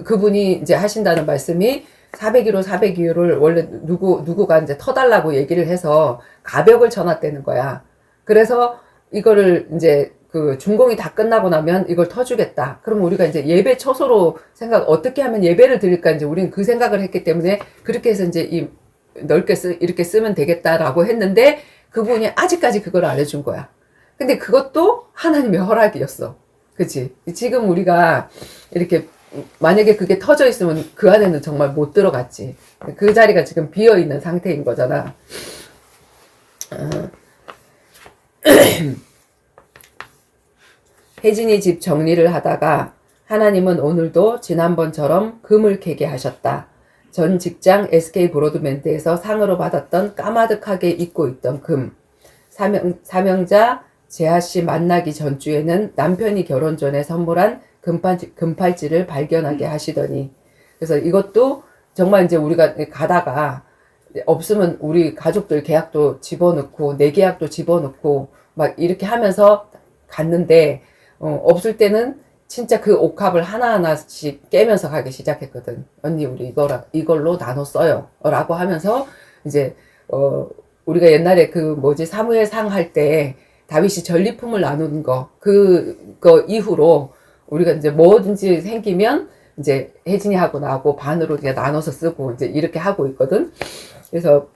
그분이 이제 하신다는 말씀이 401호를 원래 누구가 이제 터달라고 얘기를 해서 가벽을 쳐놨다는 거야. 그래서 이거를 이제 그 준공이 다 끝나고 나면 이걸 터주겠다. 그럼 우리가 이제 예배 처소로 어떻게 하면 예배를 드릴까 이제 우리는 그 생각을 했기 때문에 그렇게 해서 이제 넓게 이렇게 쓰면 되겠다라고 했는데 그분이 아직까지 그걸 안 해준 거야. 근데 그것도 하나님의 허락이었어. 그치? 지금 우리가 이렇게 만약에 그게 터져 있으면 그 안에는 정말 못 들어갔지. 그 자리가 지금 비어 있는 상태인 거잖아. 혜진이 집 정리를 하다가 하나님은 오늘도 지난번처럼 금을 캐게 하셨다. 전 직장 SK 브로드밴드에서 상으로 받았던 까마득하게 입고 있던 금. 사명자 재하씨 만나기 전주에는 남편이 결혼 전에 선물한 금팔찌를 발견하게 하시더니 그래서 이것도 정말 이제 우리가 가다가 없으면 우리 가족들 계약도 집어넣고 내 계약도 집어넣고 막 이렇게 하면서 갔는데 없을 때는 진짜 그 옥합을 하나하나씩 깨면서 가기 시작했거든. 언니 우리 이걸로 나눠 써요 라고 하면서 이제 우리가 옛날에 사무엘 상 할 때 다윗이 전리품을 나누는 그거 이후로 우리가 이제 뭐든지 생기면 이제 혜진이하고 나하고 반으로 그냥 나눠서 쓰고 이제 이렇게 하고 있거든. 그래서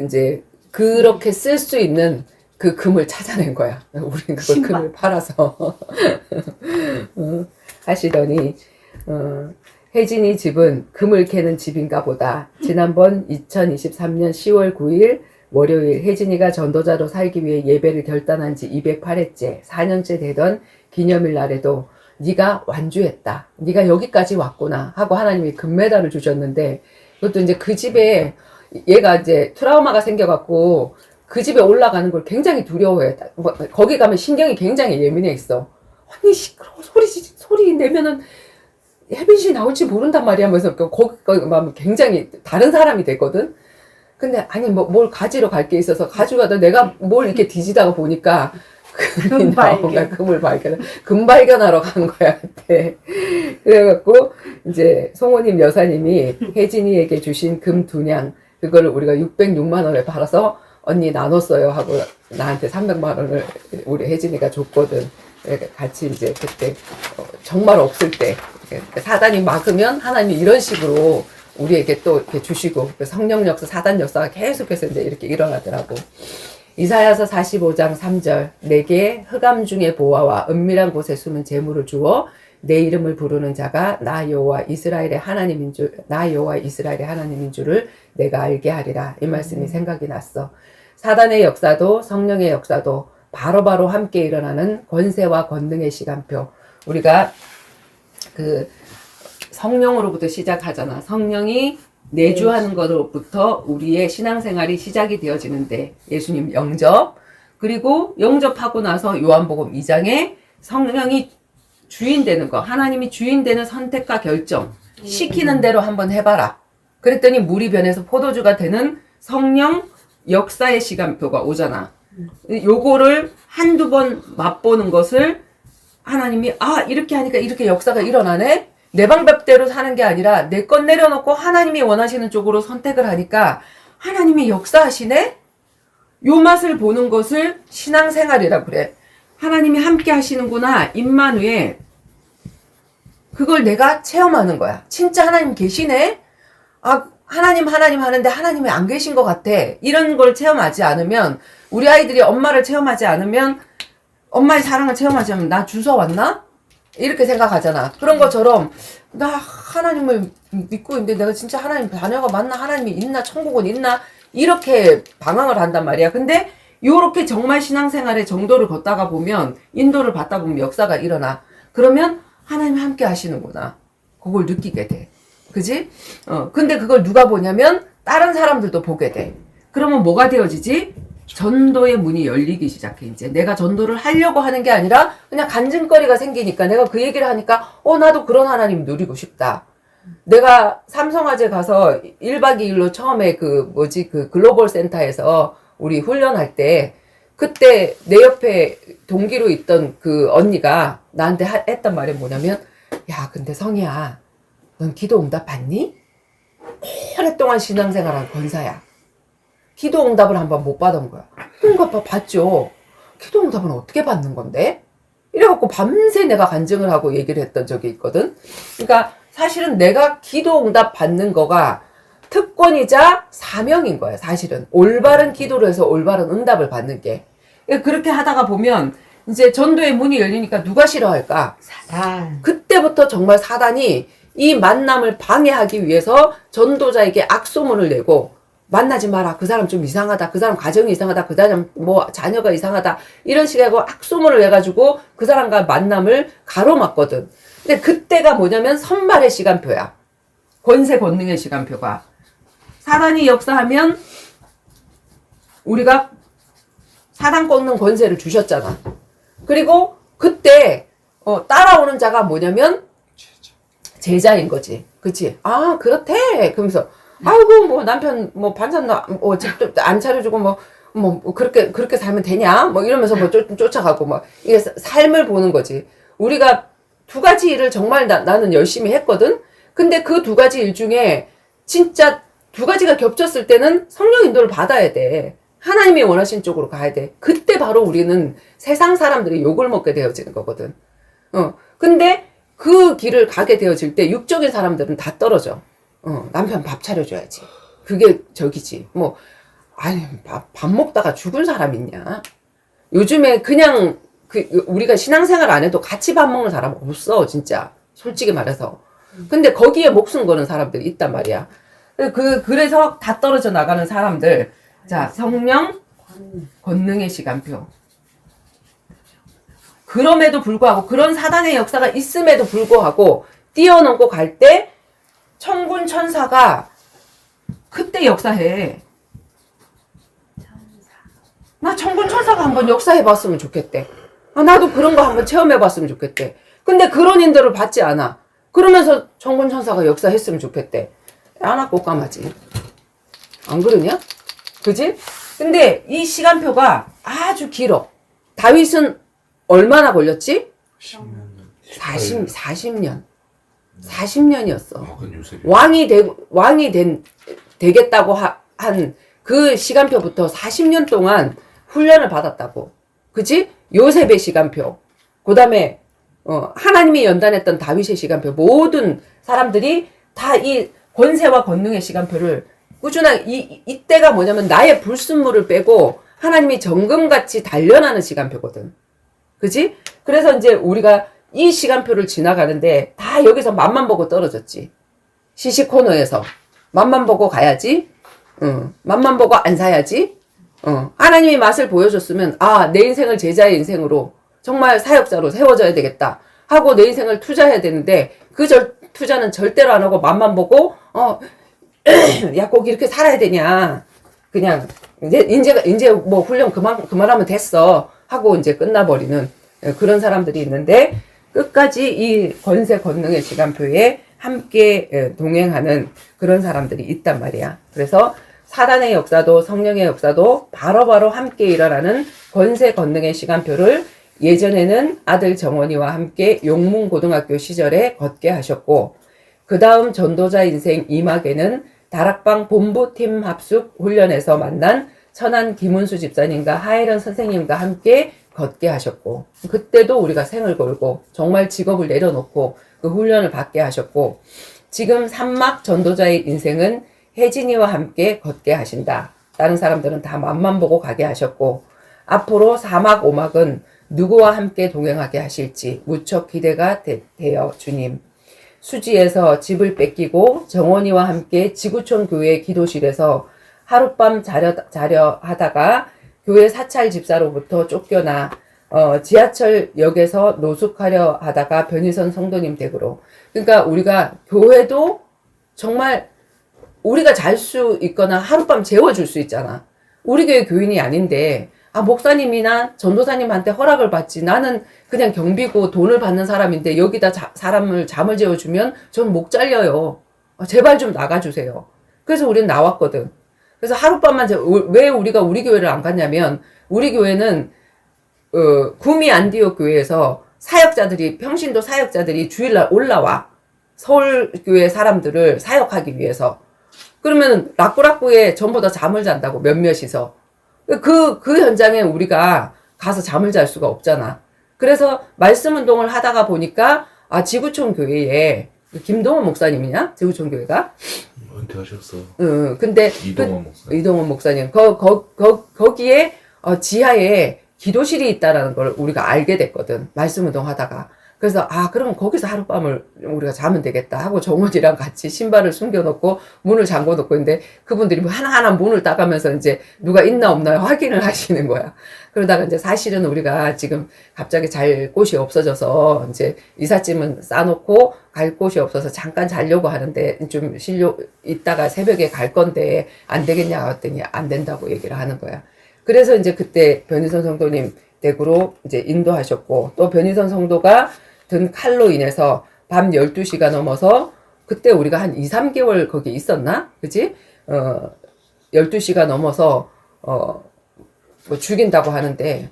이제 그렇게 쓸 수 있는 그 금을 찾아낸 거야. 우리는 그걸 금을 팔아서 하시더니 혜진이 집은 금을 캐는 집인가 보다. 지난번 2023년 10월 9일 월요일 혜진이가 전도자로 살기 위해 예배를 결단한 지 208회째 4년째 되던 기념일 날에도 네가 완주했다. 네가 여기까지 왔구나 하고 하나님이 금메달을 주셨는데 그것도 이제 그 집에 얘가 이제 트라우마가 생겨갖고 그 집에 올라가는 걸 굉장히 두려워해. 거기 가면 신경이 굉장히 예민해 있어. 아니 시끄러워 소리 내면은 혜빈 씨 나올지 모른단 말이야 하면서 거기 가면 굉장히 다른 사람이 되거든. 근데 아니 뭘 가지러 갈 게 있어서 가져가다 내가 뭘 이렇게 뒤지다가 보니까 금이 나온 거야. 금 발견하러 간 거야 그때. 그래갖고 이제 송호님 여사님이 혜진이에게 주신 금 2냥 그거를 우리가 606만 원에 팔아서 언니 나눴어요 하고 나한테 300만 원을 우리 혜진이가 줬거든. 같이 이제 그때 정말 없을 때 사단이 막으면 하나님이 이런 식으로 우리에게 또 이렇게 주시고 성령 역사 사단 역사가 계속해서 이제 이렇게 일어나더라고. 이사야서 45장 3절 내게 흑암 중에 보화와 은밀한 곳에 숨은 재물을 주어 내 이름을 부르는 자가 나 여호와 이스라엘의 하나님인 줄을 내가 알게 하리라. 이 말씀이 생각이 났어. 사단의 역사도 성령의 역사도 바로바로 함께 일어나는 권세와 권능의 시간표. 우리가 그 성령으로부터 시작하잖아. 성령이 내주하는 것으로부터 우리의 신앙생활이 시작이 되어지는데 예수님 영접 그리고 영접하고 나서 요한복음 2장에 성령이 주인 되는 거 하나님이 주인 되는 선택과 결정 시키는 대로 한번 해봐라. 그랬더니 물이 변해서 포도주가 되는 성령 역사의 시간표가 오잖아. 요거를 한두 번 맛보는 것을 하나님이 이렇게 하니까 이렇게 역사가 일어나네? 내 방법대로 사는 게 아니라 내 것 내려놓고 하나님이 원하시는 쪽으로 선택을 하니까 하나님이 역사하시네? 요 맛을 보는 것을 신앙생활이라고 그래. 하나님이 함께 하시는구나. 임마누엘. 그걸 내가 체험하는 거야. 진짜 하나님 계시네? 아, 하나님 하는데 하나님이 안 계신 것 같아. 이런 걸 체험하지 않으면, 우리 아이들이 엄마를 체험하지 않으면, 엄마의 사랑을 체험하지 않으면 나 주워 왔나? 이렇게 생각하잖아. 그런 것처럼 나 하나님을 믿고 있는데 내가 진짜 하나님 자녀가 맞나? 하나님이 있나? 천국은 있나? 이렇게 방황을 한단 말이야. 근데 요렇게 정말 신앙생활의 정도를 걷다가 보면, 인도를 받다 보면 역사가 일어나. 그러면 하나님 함께 하시는구나. 그걸 느끼게 돼. 그지? 근데 그걸 누가 보냐면 다른 사람들도 보게 돼. 그러면 뭐가 되어지지? 전도의 문이 열리기 시작해. 이제 내가 전도를 하려고 하는 게 아니라 그냥 간증거리가 생기니까 내가 그 얘기를 하니까 나도 그런 하나님 누리고 싶다. 내가 삼성화재 가서 1박 2일로 처음에 그 글로벌 센터에서 우리 훈련할 때, 그때 내 옆에 동기로 있던 그 언니가 나한테 했던 말이 뭐냐면, 야, 근데 성희야, 넌 기도 응답 받니? 오랫동안 신앙생활한 권사야. 기도 응답을 한번 못 받은 거야. 응답 받죠. 기도 응답은 어떻게 받는 건데? 이래갖고 밤새 내가 간증을 하고 얘기를 했던 적이 있거든. 그러니까 사실은 내가 기도 응답 받는 거가 특권이자 사명인 거야. 사실은 올바른 기도를 해서 올바른 응답을 받는 게. 그렇게 하다가 보면 이제 전도의 문이 열리니까 누가 싫어할까? 사단. 그때부터 정말 사단이 이 만남을 방해하기 위해서 전도자에게 악소문을 내고, 만나지 마라. 그 사람 좀 이상하다. 그 사람 가정이 이상하다. 그 사람 뭐 자녀가 이상하다. 이런 식으로 악소문을 내가지고 그 사람과 만남을 가로막거든. 근데 그때가 뭐냐면 선발의 시간표야. 권세 권능의 시간표가. 사단이 역사하면 우리가 사단 꺾는 권세를 주셨잖아. 그리고 그때 따라오는 자가 뭐냐면 제자인 거지. 그치? 아, 그렇대. 그러면서 아이고, 뭐, 남편, 뭐, 반찬, 집도 안 차려주고, 그렇게 살면 되냐? 뭐, 이러면서 뭐, 쫓아가고, 뭐, 이게 삶을 보는 거지. 우리가 두 가지 일을 정말 나는 열심히 했거든? 근데 그 두 가지 일 중에, 진짜 두 가지가 겹쳤을 때는 성령 인도를 받아야 돼. 하나님이 원하신 쪽으로 가야 돼. 그때 바로 우리는 세상 사람들이 욕을 먹게 되어지는 거거든. 근데 그 길을 가게 되어질 때 육적인 사람들은 다 떨어져. 남편 밥 차려줘야지. 그게 저기지. 뭐, 아니, 밥 먹다가 죽은 사람 있냐? 요즘에 그냥, 우리가 신앙생활 안 해도 같이 밥 먹는 사람 없어, 진짜. 솔직히 말해서. 근데 거기에 목숨 거는 사람들이 있단 말이야. 그래서 다 떨어져 나가는 사람들. 자, 성령, 권능의 시간표. 그럼에도 불구하고, 그런 사단의 역사가 있음에도 불구하고, 뛰어넘고 갈 때, 천군 천사가 그때 역사해. 나 천군 천사가 한번 역사해봤으면 좋겠대. 나도 그런 거 한번 체험해봤으면 좋겠대. 근데 그런 인도를 받지 않아. 그러면서 천군 천사가 역사했으면 좋겠대. 안 꼴감하지. 안 그러냐? 그지? 근데 이 시간표가 아주 길어. 다윗은 얼마나 걸렸지? 40년. 40년이었어. 왕이 되겠다고 한 그 시간표부터 40년 동안 훈련을 받았다고. 그치? 요셉의 시간표. 그 다음에, 하나님이 연단했던 다윗의 시간표. 모든 사람들이 다 이 권세와 권능의 시간표를 꾸준하게, 이때가 뭐냐면 나의 불순물을 빼고 하나님이 정금같이 단련하는 시간표거든. 그치? 그래서 이제 우리가 이 시간표를 지나가는데 다 여기서 맛만 보고 떨어졌지. 시시 코너에서 맛만 보고 가야지. 맛만 보고 안 사야지. 하나님이 맛을 보여줬으면 내 인생을 제자의 인생으로 정말 사역자로 세워져야 되겠다 하고 내 인생을 투자해야 되는데 그 투자는 절대로 안 하고 맛만 보고 야 꼭 이렇게 살아야 되냐. 그냥 이제 뭐 훈련 그만하면 됐어 하고 이제 끝나버리는 그런 사람들이 있는데 끝까지 이 권세 권능의 시간표에 함께 동행하는 그런 사람들이 있단 말이야. 그래서 사단의 역사도 성령의 역사도 바로바로 함께 일어나는 권세 권능의 시간표를 예전에는 아들 정원이와 함께 용문고등학교 시절에 걷게 하셨고 그 다음 전도자 인생 2막에는 다락방 본부팀 합숙 훈련에서 만난 천안 김은수 집사님과 하혜련 선생님과 함께 걷게 하셨고 그때도 우리가 생을 걸고 정말 직업을 내려놓고 그 훈련을 받게 하셨고 지금 3막 전도자의 인생은 혜진이와 함께 걷게 하신다. 다른 사람들은 다 맛만 보고 가게 하셨고 앞으로 4막 5막은 누구와 함께 동행하게 하실지 무척 기대가 돼요. 주님. 수지에서 집을 뺏기고 정원이와 함께 지구촌 교회 기도실에서 하룻밤 자려 하다가 교회 사찰 집사로부터 쫓겨나 지하철역에서 노숙하려 하다가 변희선 성도님 댁으로. 그러니까 우리가 교회도 정말 우리가 잘 수 있거나 하룻밤 재워줄 수 있잖아. 우리 교회 교인이 아닌데 목사님이나 전도사님한테 허락을 받지. 나는 그냥 경비고 돈을 받는 사람인데 여기다 사람을 잠을 재워주면 전 목 잘려요. 제발 좀 나가주세요. 그래서 우리는 나왔거든. 그래서 하룻밤만 왜 우리가 우리 교회를 안 갔냐면 우리 교회는 구미 안디옥 교회에서 사역자들이 평신도 사역자들이 주일날 올라와 서울교회 사람들을 사역하기 위해서. 그러면 라꾸라꾸에 전부 다 잠을 잔다고 몇몇이서. 그 현장에 우리가 가서 잠을 잘 수가 없잖아. 그래서 말씀 운동을 하다가 보니까 지구촌 교회에 김동원 목사님이냐? 지구촌 교회가? 은퇴하셨어. 근데 이동원 목사님. 이동원 목사님. 거기에 지하에 기도실이 있다라는 걸 우리가 알게 됐거든. 말씀 운동 하다가. 그래서 그럼 거기서 하룻밤을 우리가 자면 되겠다 하고 정원이랑 같이 신발을 숨겨놓고 문을 잠궈놓고 있는데 그분들이 하나하나 문을 따가면서 이제 누가 있나 없나 확인을 하시는 거야. 그러다가 이제 사실은 우리가 지금 갑자기 잘 곳이 없어져서 이제 이삿짐은 싸놓고 갈 곳이 없어서 잠깐 자려고 하는데 좀 이따가 새벽에 갈 건데 안 되겠냐 했더니 안 된다고 얘기를 하는 거야. 그래서 이제 그때 변희선 성도님 댁으로 이제 인도하셨고 또 변희선 성도가 든 칼로 인해서 밤 12시가 넘어서 그때 우리가 한 2, 3개월 거기 있었나? 그지? 12시가 넘어서 뭐 죽인다고 하는데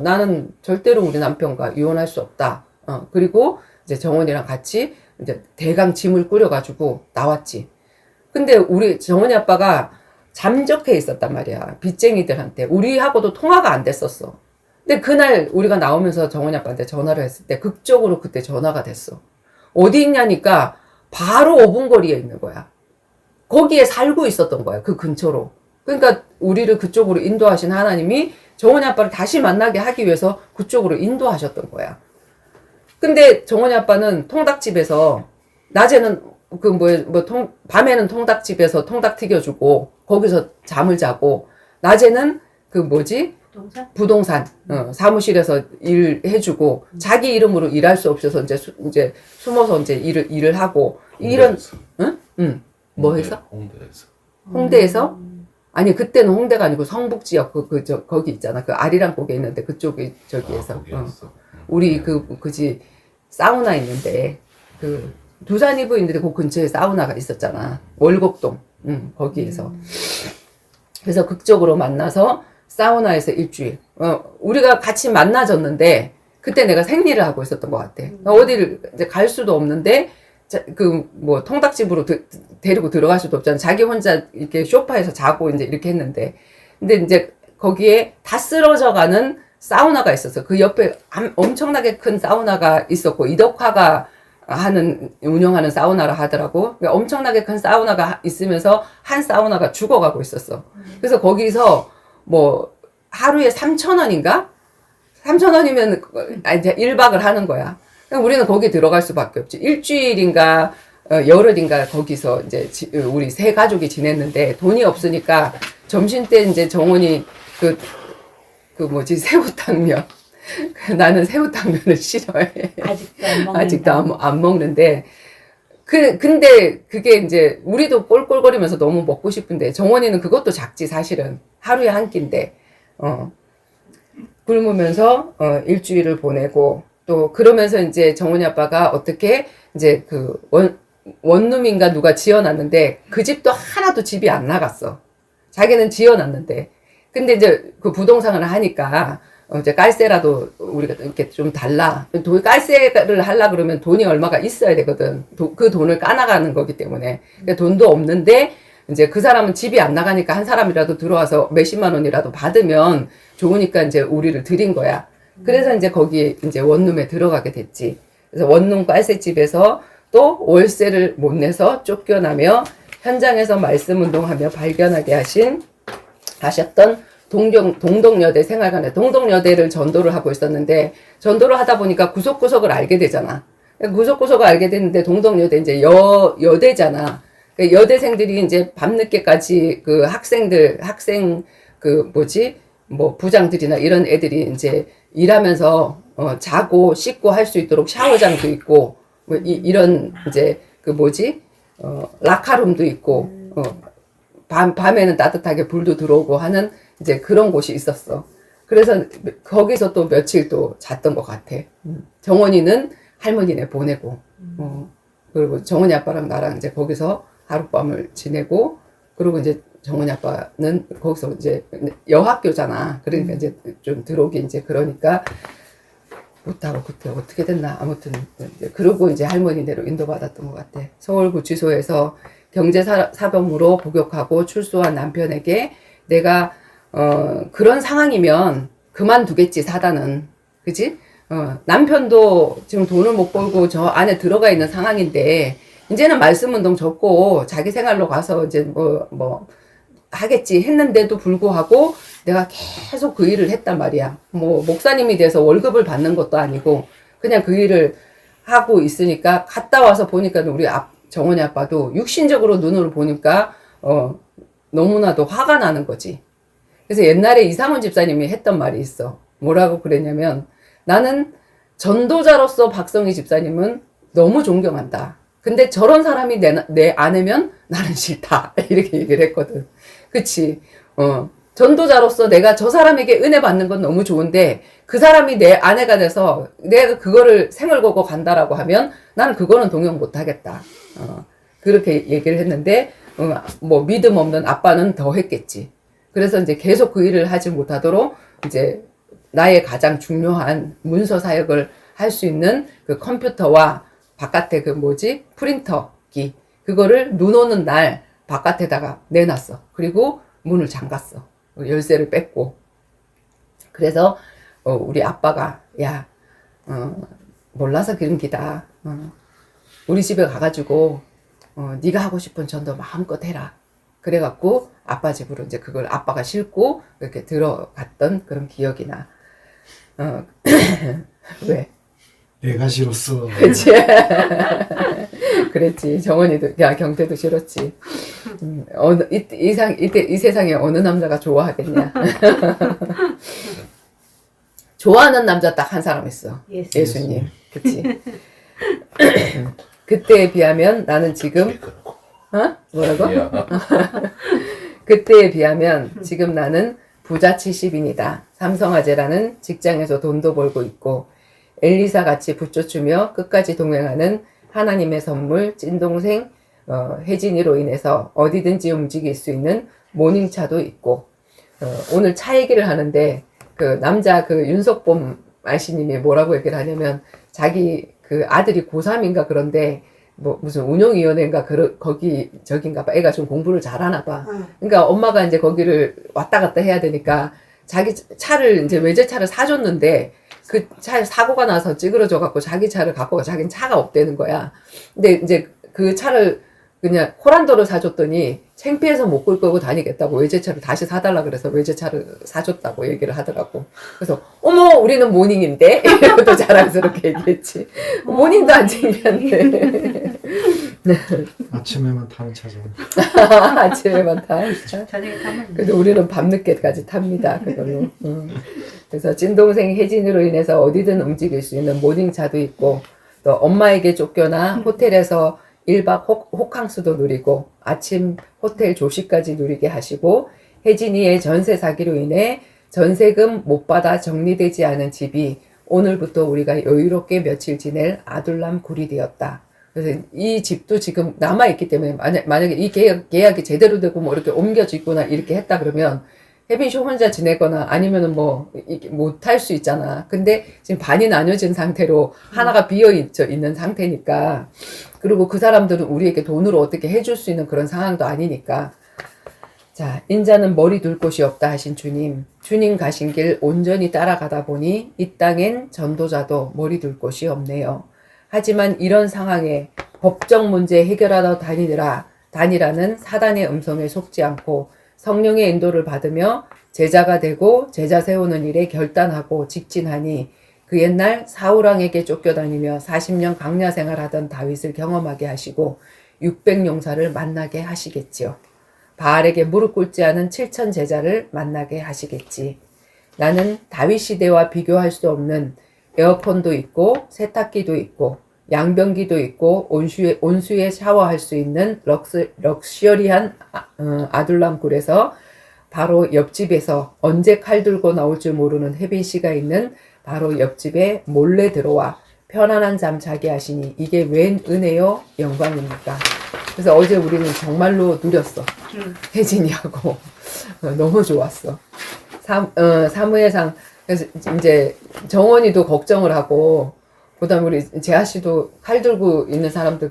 나는 절대로 우리 남편과 이혼할 수 없다. 그리고 이제 정원이랑 같이 이제 대강 짐을 꾸려가지고 나왔지. 근데 우리 정원이 아빠가 잠적해 있었단 말이야. 빚쟁이들한테. 우리하고도 통화가 안 됐었어. 근데 그날 우리가 나오면서 정원이 아빠한테 전화를 했을 때 극적으로 그때 전화가 됐어. 어디 있냐니까 바로 5분 거리에 있는 거야. 거기에 살고 있었던 거야. 그 근처로. 그러니까 우리를 그쪽으로 인도하신 하나님이 정원이 아빠를 다시 만나게 하기 위해서 그쪽으로 인도하셨던 거야. 근데 정원이 아빠는 통닭집에서 낮에는 밤에는 통닭집에서 통닭 튀겨주고 거기서 잠을 자고 낮에는 부동산 사무실에서 일해주고 자기 이름으로 일할 수 없어서 이제 숨어서 이제 일을 하고 이런 뭐 해서? 홍대에서? 아니 그때는 홍대가 아니고 성북지역 거기 있잖아. 그 아리랑 고개 있는데 그쪽이 저기에서 우리 그지 사우나 있는데 그 두산이브 있는데 그 근처에 사우나가 있었잖아. 월곡동 거기에서. 그래서 극적으로 만나서 사우나에서 일주일. 우리가 같이 만나졌는데 그때 내가 생리를 하고 있었던 것 같아. 어디를 이제 갈 수도 없는데 통닭집으로 데리고 들어갈 수도 없잖아. 자기 혼자 이렇게 소파에서 자고 이제 이렇게 했는데. 근데 이제 거기에 다 쓰러져 가는 사우나가 있었어. 그 옆에 엄청나게 큰 사우나가 있었고 이덕화가 운영하는 사우나라 하더라고. 그러니까 엄청나게 큰 사우나가 있으면서 한 사우나가 죽어가고 있었어. 그래서 거기서 하루에 3,000원인가? 3,000원이면 이제 1박을 하는 거야. 우리는 거기 들어갈 수밖에 없지. 일주일인가, 열흘인가 거기서 이제 우리 세 가족이 지냈는데 돈이 없으니까 점심 때 이제 정원이 새우탕면. 나는 새우탕면을 싫어해. 아직도 안 먹는데. 근데 그게 이제 우리도 꼴꼴거리면서 너무 먹고 싶은데 정원이는 그것도 작지 사실은. 하루에 한 끼인데. 굶으면서 일주일을 보내고 또 그러면서 이제 정원이 아빠가 어떻게 이제 원룸인가 누가 지어놨는데 그 집도 하나도 집이 안 나갔어. 자기는 지어놨는데. 근데 이제 그 부동산을 하니까 이제 깔세라도 우리가 이렇게 좀 달라. 깔세를 하려 그러면 돈이 얼마가 있어야 되거든. 그 돈을 까나가는 거기 때문에. 그러니까 돈도 없는데 이제 그 사람은 집이 안 나가니까 한 사람이라도 들어와서 몇십만 원이라도 받으면 좋으니까 이제 우리를 드린 거야. 그래서 이제 거기 이제 원룸에 들어가게 됐지. 그래서 원룸 깔세집에서 또 월세를 못 내서 쫓겨나며 현장에서 말씀 운동하며 발견하게 하셨던 동덕여대 생활관에 동덕여대를 전도를 하고 있었는데 전도를 하다 보니까 구석구석을 알게 되잖아. 구석구석을 알게 됐는데 동덕여대 이제 여대잖아. 여대생들이 이제 밤늦게까지 그 학생 그 뭐 부장들이나 이런 애들이 이제 일하면서 자고 씻고 할 수 있도록 샤워장도 있고 뭐 이런 이제 그 라카룸도 있고 밤에는 따뜻하게 불도 들어오고 하는 이제 그런 곳이 있었어. 그래서 거기서 또 며칠 또 잤던 것 같아. 정원이는 할머니네 보내고, 그리고 정원이 아빠랑 나랑 이제 거기서 하룻밤을 지내고, 그리고 이제 정원이 아빠는 거기서 이제 여학교잖아. 그러니까 이제 좀 들어오기 이제 그러니까 못하고 그때 어떻게 됐나. 아무튼, 그러고 이제 할머니네로 인도받았던 것 같아. 서울구치소에서 경제사범으로 복역하고 출소한 남편에게 내가 그런 상황이면 그만두겠지, 사단은. 그지? 남편도 지금 돈을 못 벌고 저 안에 들어가 있는 상황인데, 이제는 말씀운동 접고 자기 생활로 가서 이제 하겠지 했는데도 불구하고 내가 계속 그 일을 했단 말이야. 목사님이 돼서 월급을 받는 것도 아니고, 그냥 그 일을 하고 있으니까 갔다 와서 보니까 우리 정원이 아빠도 육신적으로 눈으로 보니까, 너무나도 화가 나는 거지. 그래서 옛날에 이상훈 집사님이 했던 말이 있어. 뭐라고 그랬냐면, 나는 전도자로서 박성희 집사님은 너무 존경한다. 근데 저런 사람이 내 아내면 나는 싫다. 이렇게 얘기를 했거든. 그치? 전도자로서 내가 저 사람에게 은혜 받는 건 너무 좋은데, 그 사람이 내 아내가 돼서 내가 그거를 생을 걸고 간다라고 하면 나는 그거는 동영 못 하겠다. 그렇게 얘기를 했는데, 믿음 없는 아빠는 더 했겠지. 그래서 이제 계속 그 일을 하지 못하도록 이제 나의 가장 중요한 문서 사역을 할 수 있는 그 컴퓨터와 바깥에 프린터기, 그거를 눈 오는 날 바깥에다가 내놨어. 그리고 문을 잠갔어. 열쇠를 뺐고. 그래서 우리 아빠가 야, 몰라서 그런 기다. 우리 집에 가가지고 네가 하고 싶은 전도 마음껏 해라. 그래갖고 아빠 집으로 이제 그걸 아빠가 싣고 이렇게 들어갔던 그런 기억이 나. 왜? 내가 싫었어. 그렇지. 그랬지. 정원이도, 야, 경태도 싫었지. 이때 이 세상에 어느 남자가 좋아하겠냐. 좋아하는 남자 딱 한 사람 있어. 예수님. 그치. 그때에 비하면 나는 지금, 뭐라고? 그때에 비하면 지금 나는 부자 70인이다. 삼성화재라는 직장에서 돈도 벌고 있고, 엘리사 같이 붙여주며 끝까지 동행하는 하나님의 선물 찐동생 혜진이로 인해서 어디든지 움직일 수 있는 모닝차도 있고, 오늘 차 얘기를 하는데 그 남자 그 윤석범 아씨님이 뭐라고 얘기를 하냐면, 자기 그 아들이 고3인가 그런데 무슨 운영위원회인가 거기 저긴가 봐. 애가 좀 공부를 잘하나 봐. 그러니까 엄마가 이제 거기를 왔다 갔다 해야 되니까 자기 차를 이제 외제차를 사줬는데, 그 차에 사고가 나서 찌그러져 갖고 자기 차를 갖고 자기는 차가 없다는 거야. 근데 이제 그 차를 그냥 코란도를 사줬더니 창피해서 못 끌고 다니겠다고 외제차를 다시 사달라 그래서 외제차를 사줬다고 얘기를 하더라고. 그래서 어머 우리는 모닝인데 이러고 또 자랑스럽게 얘기했지. 모닝도 안 챙겼네. 아침에만 타는 차잖아. 아침에만 타. 저녁에 타면 그래도 우리는 밤늦게까지 탑니다. 그걸로. 그래서 찐동생 혜진으로 인해서 어디든 움직일 수 있는 모닝차도 있고, 또 엄마에게 쫓겨나 호텔에서 1박 호캉스도 누리고 아침 호텔 조식까지 누리게 하시고, 혜진이의 전세 사기로 인해 전세금 못 받아 정리되지 않은 집이 오늘부터 우리가 여유롭게 며칠 지낼 아둘람 굴이 되었다. 그래서 이 집도 지금 남아있기 때문에 만약에 이 계약이 제대로 되고 뭐 이렇게 옮겨지거나 이렇게 했다 그러면 혜빈 씨 혼자 지내거나 아니면은 뭐 못할 수 있잖아. 근데 지금 반이 나뉘어진 상태로 하나가 비어 있는 상태니까, 그리고 그 사람들은 우리에게 돈으로 어떻게 해줄 수 있는 그런 상황도 아니니까. 자, 인자는 머리 둘 곳이 없다 하신 주님. 주님 가신 길 온전히 따라가다 보니 이 땅엔 전도자도 머리 둘 곳이 없네요. 하지만 이런 상황에 법적 문제 해결하다 다니라는 사단의 음성에 속지 않고 성령의 인도를 받으며 제자가 되고 제자 세우는 일에 결단하고 직진하니 그 옛날 사울왕에게 쫓겨다니며 40년 광야 생활하던 다윗을 경험하게 하시고 600용사를 만나게 하시겠지요. 바알에게 무릎 꿇지 않은 7천 제자를 만나게 하시겠지. 나는 다윗 시대와 비교할 수 없는 에어컨도 있고 세탁기도 있고 양변기도 있고 온수에 샤워할 수 있는 럭셔리한 아둘람 굴에서 바로 옆집에서 언제 칼 들고 나올 줄 모르는 혜빈 씨가 있는 바로 옆집에 몰래 들어와 편안한 잠 자게 하시니 이게 웬 은혜요 영광입니까? 그래서 어제 우리는 정말로 누렸어. 혜진이하고 너무 좋았어. 사무엘상. 그래서 이제 정원이도 걱정을 하고, 그다음 우리 재하 씨도 칼 들고 있는 사람들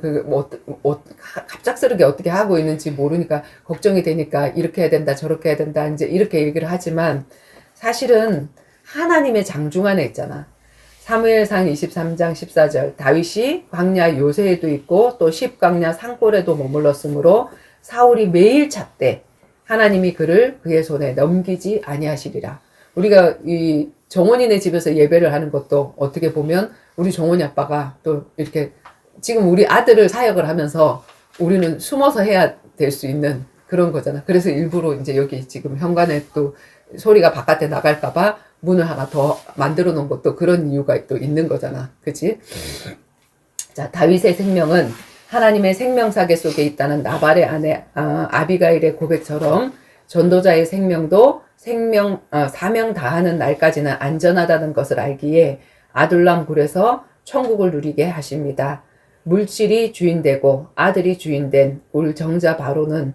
갑작스럽게 어떻게 하고 있는지 모르니까 걱정이 되니까 이렇게 해야 된다 저렇게 해야 된다 이제 이렇게 얘기를 하지만, 사실은 하나님의 장중 안에 있잖아. 사무엘상 23장 14절 다윗이 광야 요새에도 있고 또 10광야 산골에도 머물렀으므로 사울이 매일 찾되 하나님이 그를 그의 손에 넘기지 아니하시리라. 우리가 이 정원이네 집에서 예배를 하는 것도 어떻게 보면 우리 정원이 아빠가 또 이렇게 지금 우리 아들을 사역을 하면서 우리는 숨어서 해야 될 수 있는 그런 거잖아. 그래서 일부러 이제 여기 지금 현관에 또 소리가 바깥에 나갈까봐 문을 하나 더 만들어 놓은 것도 그런 이유가 또 있는 거잖아. 그치? 자, 다윗의 생명은 하나님의 생명사계 속에 있다는 나발의 아내 아비가일의 고백처럼 전도자의 생명도 사명 다하는 날까지는 안전하다는 것을 알기에 아둘람 굴에서 천국을 누리게 하십니다. 물질이 주인되고 아들이 주인된 울 정자 바로는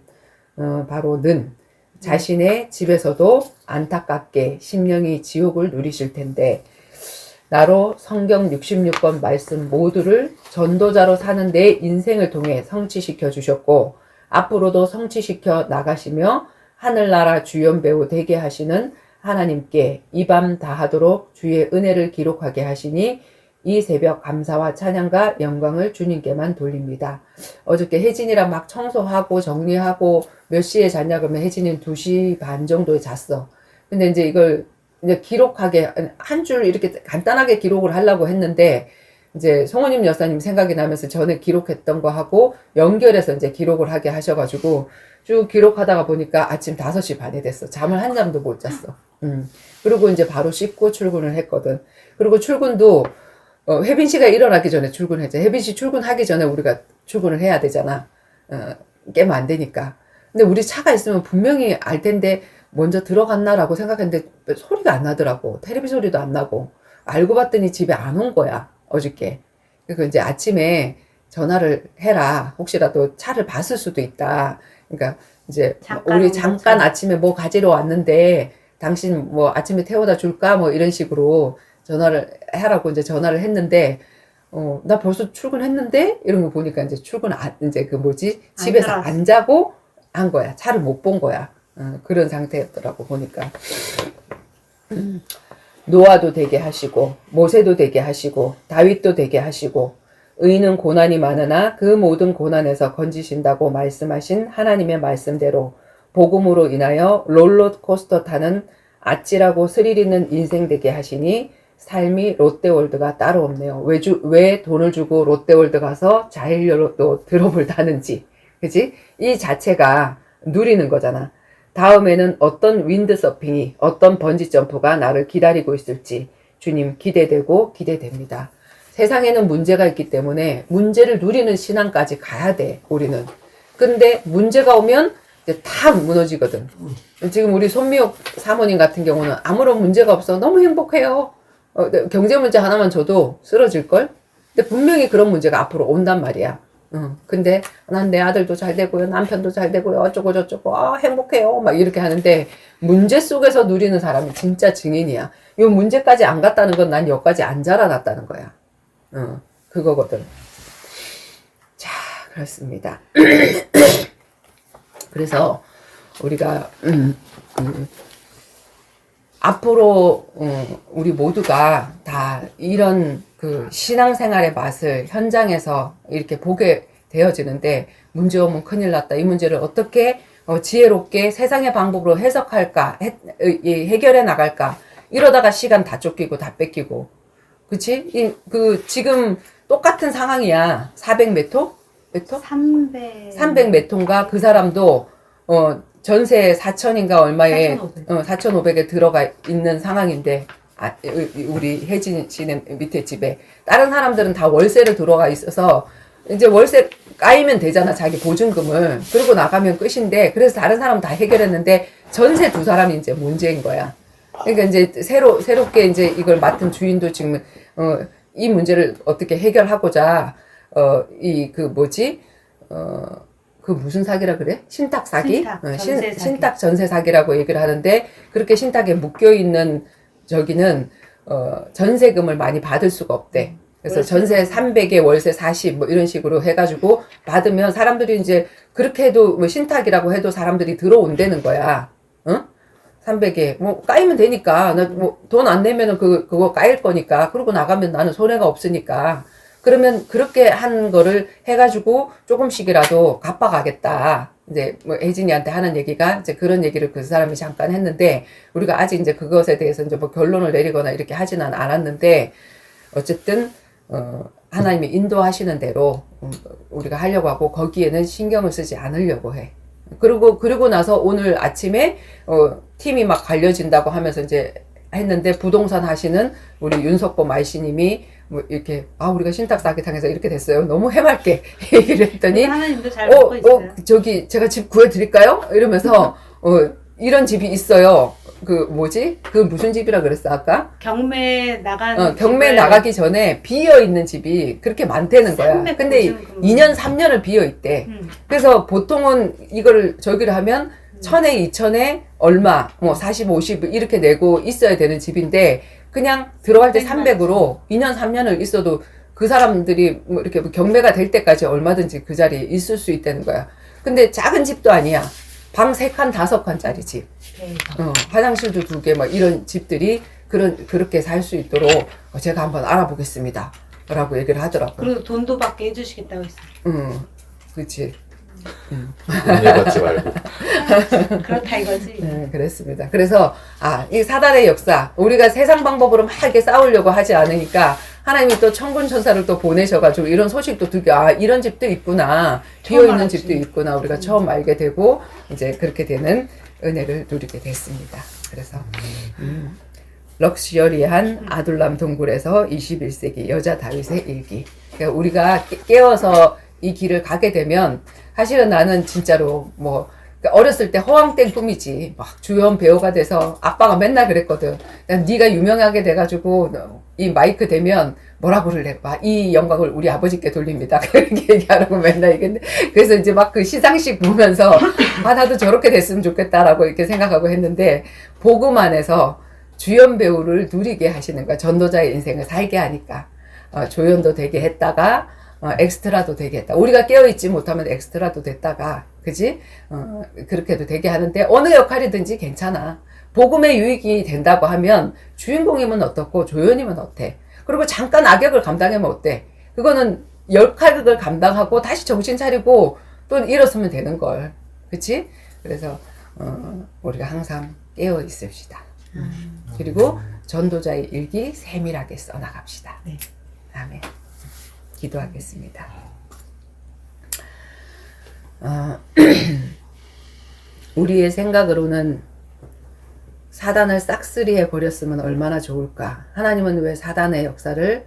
자신의 집에서도 안타깝게 심령이 지옥을 누리실 텐데, 나로 성경 66권 말씀 모두를 전도자로 사는 내 인생을 통해 성취시켜 주셨고 앞으로도 성취시켜 나가시며 하늘나라 주연배우 되게 하시는 하나님께 이 밤 다하도록 주의 은혜를 기록하게 하시니 이 새벽 감사와 찬양과 영광을 주님께만 돌립니다. 어저께 혜진이랑 막 청소하고 정리하고 몇 시에 잤냐 그러면 혜진이는 2시 반 정도에 잤어. 근데 이제 이걸 이제 기록하게 한 줄 이렇게 간단하게 기록을 하려고 했는데 이제 송호님 여사님 생각이 나면서 전에 기록했던 거 하고 연결해서 이제 기록을 하게 하셔가지고 쭉 기록하다가 보니까 아침 5시 반이 됐어. 잠을 한 잠도 못 잤어. 그리고 이제 바로 씻고 출근을 했거든. 그리고 출근도 혜빈 씨가 일어나기 전에 출근했죠. 혜빈 씨 출근하기 전에 우리가 출근을 해야 되잖아. 깨면 안 되니까. 근데 우리 차가 있으면 분명히 알 텐데 먼저 들어갔나라고 생각했는데 소리가 안 나더라고. 텔레비 소리도 안 나고. 알고 봤더니 집에 안 온 거야. 어저께. 그래서 이제 아침에 전화를 해라. 혹시라도 차를 봤을 수도 있다. 그러니까 이제 우리 잠깐 아침에 뭐 가지러 왔는데 당신 뭐 아침에 태워다 줄까? 뭐 이런 식으로 전화를 하라고 이제 전화를 했는데, 나 벌써 출근했는데? 이런 거 보니까 이제 이제 집에서 안 자고 한 거야. 차를 못 본 거야. 그런 상태였더라고, 보니까. 노아도 되게 하시고, 모세도 되게 하시고, 다윗도 되게 하시고, 의인은 고난이 많으나 그 모든 고난에서 건지신다고 말씀하신 하나님의 말씀대로 복음으로 인하여 롤러코스터 타는 아찔하고 스릴 있는 인생 되게 하시니 삶이 롯데월드가 따로 없네요. 왜 돈을 주고 롯데월드 가서 자일료로 드롭을 타는지. 그치? 이 자체가 누리는 거잖아. 다음에는 어떤 윈드서핑이, 어떤 번지점프가 나를 기다리고 있을지 주님 기대되고 기대됩니다. 세상에는 문제가 있기 때문에 문제를 누리는 신앙까지 가야 돼, 우리는. 근데 문제가 오면 이제 다 무너지거든. 지금 우리 손미옥 사모님 같은 경우는 아무런 문제가 없어. 너무 행복해요. 경제 문제 하나만 줘도 쓰러질걸? 근데 분명히 그런 문제가 앞으로 온단 말이야. 근데 난 내 아들도 잘 되고요, 남편도 잘 되고요, 어쩌고 저쩌고, 행복해요. 막 이렇게 하는데 문제 속에서 누리는 사람이 진짜 증인이야. 요 문제까지 안 갔다는 건 난 여기까지 안 자라났다는 거야. 그거거든. 자, 그렇습니다. 그래서 우리가 앞으로 우리 모두가 다 이런 그 신앙생활의 맛을 현장에서 이렇게 보게 되어지는데, 문제 오면 큰일 났다. 이 문제를 어떻게 지혜롭게 세상의 방법으로 해석할까, 해결해 나갈까. 이러다가 시간 다 쫓기고 다 뺏기고, 그치? 지금 똑같은 상황이야. 400 몇 호? 몇 호? 300 몇 호인가? 그 사람도 전세 4천인가 얼마에 4,500에 들어가 있는 상황인데, 우리 혜진 씨네 밑에 집에 다른 사람들은 다 월세를 들어가 있어서 이제 월세 까이면 되잖아, 자기 보증금을. 그러고 나가면 끝인데, 그래서 다른 사람은 다 해결했는데 전세 두 사람이 이제 문제인 거야. 그러니까 이제 새롭게 이제 이걸 맡은 주인도 지금 이 문제를 어떻게 해결하고자 그 무슨 사기라 그래? 신탁 사기? 신탁 전세 사기라고 얘기를 하는데, 그렇게 신탁에 묶여 있는 저기는 전세금을 많이 받을 수가 없대. 그래서 전세 300에 월세 40 뭐 이런 식으로 해가지고 받으면 사람들이 이제 그렇게 해도 뭐 신탁이라고 해도 사람들이 들어온다는 거야. 응? 300에 뭐 까이면 되니까, 나 뭐 돈 안 내면은 그거 까일 거니까, 그러고 나가면 나는 손해가 없으니까. 그러면 그렇게 한 거를 해가지고 조금씩이라도 갚아가겠다. 이제 뭐 혜진이한테 하는 얘기가 이제 그런 얘기를 그 사람이 잠깐 했는데, 우리가 아직 이제 그것에 대해서 이제 뭐 결론을 내리거나 이렇게 하지는 않았는데, 어쨌든 하나님이 인도하시는 대로 우리가 하려고 하고, 거기에는 신경을 쓰지 않으려고 해. 그리고 나서 오늘 아침에 팀이 막 갈려진다고 하면서 이제 했는데, 부동산 하시는 우리 윤석범 아이씨님이 뭐 이렇게 우리가 신탁 사기 당해서 이렇게 됐어요. 너무 해맑게 얘기를 했더니, 하나님도 잘 먹고 있어요. 저기 제가 집 구해드릴까요? 이러면서 이런 집이 있어요. 그 무슨 집이라 그랬어 아까? 경매 나간 경매 나가기 전에 비어 있는 집이 그렇게 많다는 거야. 근데 2년 3년을 비어 있대. 그래서 보통은 이걸 저기를 하면 1000에 2000에 얼마, 뭐 40, 50 이렇게 내고 있어야 되는 집인데, 그냥 들어갈 때 300으로 2년 3년을 있어도 그 사람들이 뭐 이렇게 경매가 될 때까지 얼마든지 그 자리에 있을 수 있다는 거야. 근데 작은 집도 아니야. 방 3칸 5칸짜리 집. 화장실도 2개 막 이런 집들이 그렇게 살 수 있도록 제가 한번 알아보겠습니다. 라고 얘기를 하더라고요. 그리고 돈도 받게 해주시겠다고 했어요. 그렇지. 돈을 받지 말고. 그렇다 이거지. 그랬습니다. 그래서 이 사단의 역사, 우리가 세상 방법으로 막 이렇게 싸우려고 하지 않으니까 하나님이 또 천군천사를 또 보내셔가지고 이런 소식도 듣게, 이런 집도 있구나, 비어있는 집도 있구나, 우리가 처음 알게 되고 이제 그렇게 되는 은혜를 누리게 됐습니다. 그래서 럭셔리한 아둘람 동굴에서 21세기 여자 다윗의 일기. 그러니까 우리가 깨어서 이 길을 가게 되면, 사실은 나는 진짜로 어렸을 때 허황된 꿈이지. 막 주연 배우가 돼서, 아빠가 맨날 그랬거든. 네가 유명하게 돼가지고 이 마이크 되면 뭐라고 그럴래? 이 영광을 우리 아버지께 돌립니다. 그렇게 얘기하라고 맨날 얘기했는데, 그래서 이제 막 그 시상식 보면서 나도 저렇게 됐으면 좋겠다라고 이렇게 생각하고 했는데, 복음 안에서 주연 배우를 누리게 하시는 거야. 전도자의 인생을 살게 하니까. 조연도 되게 했다가 엑스트라도 되게 했다. 우리가 깨어있지 못하면 엑스트라도 됐다가, 그지? 그렇게도 되게 하는데, 어느 역할이든지 괜찮아. 복음의 유익이 된다고 하면 주인공이면 어떻고 조연이면 어때? 그리고 잠깐 악역을 감당하면 어때? 그거는 역할을 감당하고 다시 정신 차리고 또 일어서면 되는 걸. 그치? 그래서 우리가 항상 깨어 있읍시다. 그리고 전도자의 일기 세밀하게 써나갑시다. 네. 아멘. 기도하겠습니다. 우리의 생각으로는 사단을 싹쓸이해 버렸으면 얼마나 좋을까. 하나님은 왜 사단의 역사를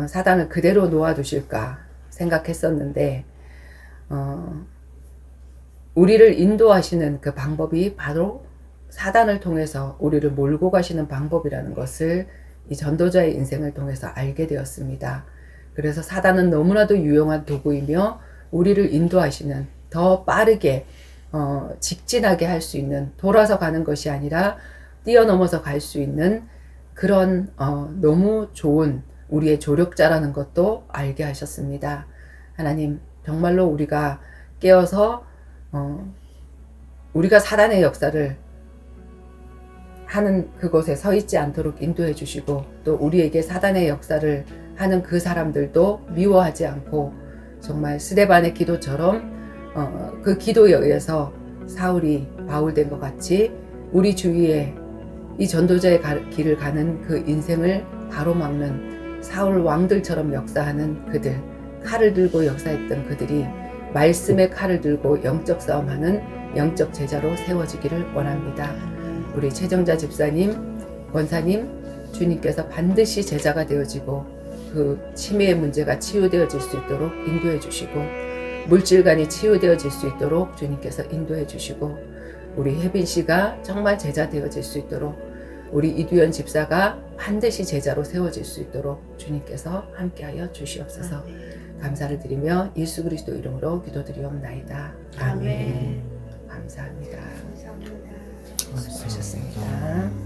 사단을 그대로 놓아두실까 생각했었는데, 우리를 인도하시는 그 방법이 바로 사단을 통해서 우리를 몰고 가시는 방법이라는 것을 이 전도자의 인생을 통해서 알게 되었습니다. 그래서 사단은 너무나도 유용한 도구이며 우리를 인도하시는 더 빠르게 직진하게 할 수 있는 돌아서 가는 것이 아니라 뛰어넘어서 갈 수 있는 그런 너무 좋은 우리의 조력자라는 것도 알게 하셨습니다. 하나님 정말로 우리가 깨어서 우리가 사단의 역사를 하는 그곳에 서 있지 않도록 인도해 주시고 또 우리에게 사단의 역사를 하는 그 사람들도 미워하지 않고 정말 스데반의 기도처럼 그 기도에 의해서 사울이 바울된 것 같이 우리 주위에 이 전도자의 길을 가는 그 인생을 가로막는 사울 왕들처럼 역사하는 그들, 칼을 들고 역사했던 그들이 말씀의 칼을 들고 영적 싸움하는 영적 제자로 세워지기를 원합니다. 우리 최정자 집사님, 권사님, 주님께서 반드시 제자가 되어지고 그 치매의 문제가 치유되어질 수 있도록 인도해 주시고 물질관이 치유되어질 수 있도록 주님께서 인도해 주시고 우리 혜빈 씨가 정말 제자 되어질 수 있도록 우리 이두연 집사가 반드시 제자로 세워질 수 있도록 주님께서 함께하여 주시옵소서. 감사를 드리며 예수 그리스도 이름으로 기도드리옵나이다. 아멘. 감사합니다. 수고하셨습니다.